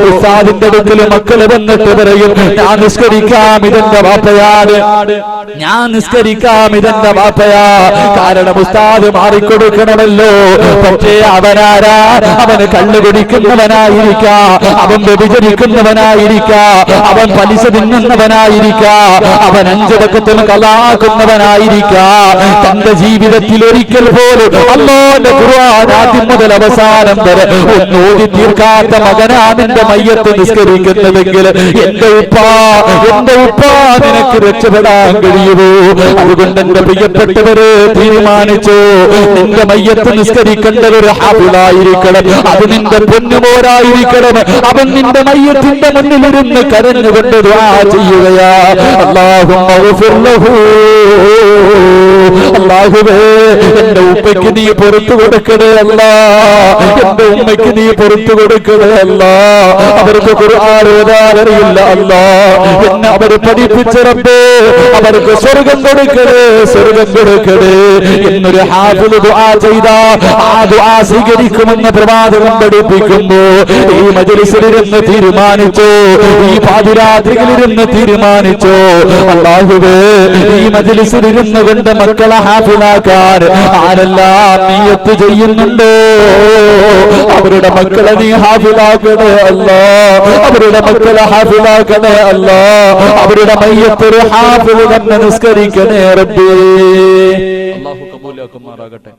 ഉസ്താദിന്റെ അടുക്കൽ മക്കള് വന്നിട്ട് പറയും, ഞാൻ നിസ്കരിക്കാം ഇതെന്റെ വാപ്പയാണ്, ഞാൻ നിസ്കരിക്കാം ഇതെന്റെ വാപ്പയാ. കാരണം ഉസ്താദ് മാറിക്കൊടുക്കണമല്ലോ. പക്ഷേ അവനാരാ? അവന് കള്ളു കുടിക്കുന്നവനായിരിക്കാം, അവൻ വ്യഭിചരിക്കുന്നവനായിരിക്കാം, അവൻ പലിശ തിന്നുന്നവനായിരിക്കാം, അവൻ 5 വഖത്തും കളാക്കുന്നവനായിരിക്കാം. തന്റെ ജീവിതത്തിൽ ഒരിക്കൽ പോലും അല്ലാഹുവിന്റെ ഖുർആൻ ആദ്യം മുതൽ അവസാനം വരെ ഒന്നോതി തീർക്കാത്ത മകനാ നിന്റെ മയ്യത്ത് നിസ്കരിക്കുന്നതെങ്കിൽ എന്റെ ഉപ്പാ നിനക്ക് രക്ഷപ്പെടാൻ കഴിയുമോ? അതുകൊണ്ട് എന്റെ പ്രിയപ്പെട്ടവര് തീരുമാനിച്ചു, നിന്റെ മയ്യത്ത് നിസ്കരിക്കേണ്ടത് ഒരു ഹാഫിളായിരിക്കണം, അത് നിന്റെ പൊന്നുമോരായിരിക്കണം. അവൻ നിന്റെ മയ്യത്തിന്റെ മുന്നിലിരുന്ന് കരഞ്ഞുകൊണ്ട് ദുആ ചെയ്യുകയാ, അല്ലാഹുമ്മ ഗ്ഫിർ ലഹു, അല്ലാഹുവേ എന്റെ ഉപ്പയ്ക്ക് നീ പുറത്തു കൊടുക്കണേ അല്ലാ, എന്റെ ഉമ്മയ്ക്ക് നീ പുറത്തു കൊടുക്കണേ അല്ലാ. അവർക്ക് ഖുർആൻ ഓതാൻ അറിയില്ല അല്ലാ, എന്നെ അവര് പഠിപ്പിച്ച റബ്ബേ, അവർക്ക് സ്വർഗം കൊടുക്കണേ, സ്വർഗം കൊടുക്കണേ എന്നൊരു ഹാഫിള് ദുആ ചെയ്താ ആ ദുആ സ്വീകരിക്കുമെന്ന് പ്രവാചകൻ പഠിപ്പിക്കുമ്പോ ഈ മജ്‌ലിസിലിരുന്ന് തീരുമാനിച്ചു, ഈ പാതിരാത്രികളിലിരുന്ന് തീരുമാനിച്ചു, അല്ലാഹുവേ ഈ മജ്‌ലിസിലിരുന്ന് കൊണ്ട് മക്കളെ ഹാഫിളാക്കാൻ ആരെല്ലാം നിയ്യത്ത് ചെയ്യുന്നുണ്ടോ അവരുടെ മക്കളെ നീ ഹാഫിളാക്കണേ അല്ലാ, അവരുടെ മക്കളെ ഹാഫിളാക്കണേ അല്ലാ, അവരുടെ മയ്യത്തൊരു ഹാഫിള് തന്നെ നിസ്കരിക്കണേ റബ്ബേ.
അല്ലാഹു കബൂലാക്കുമാറാകട്ടെ.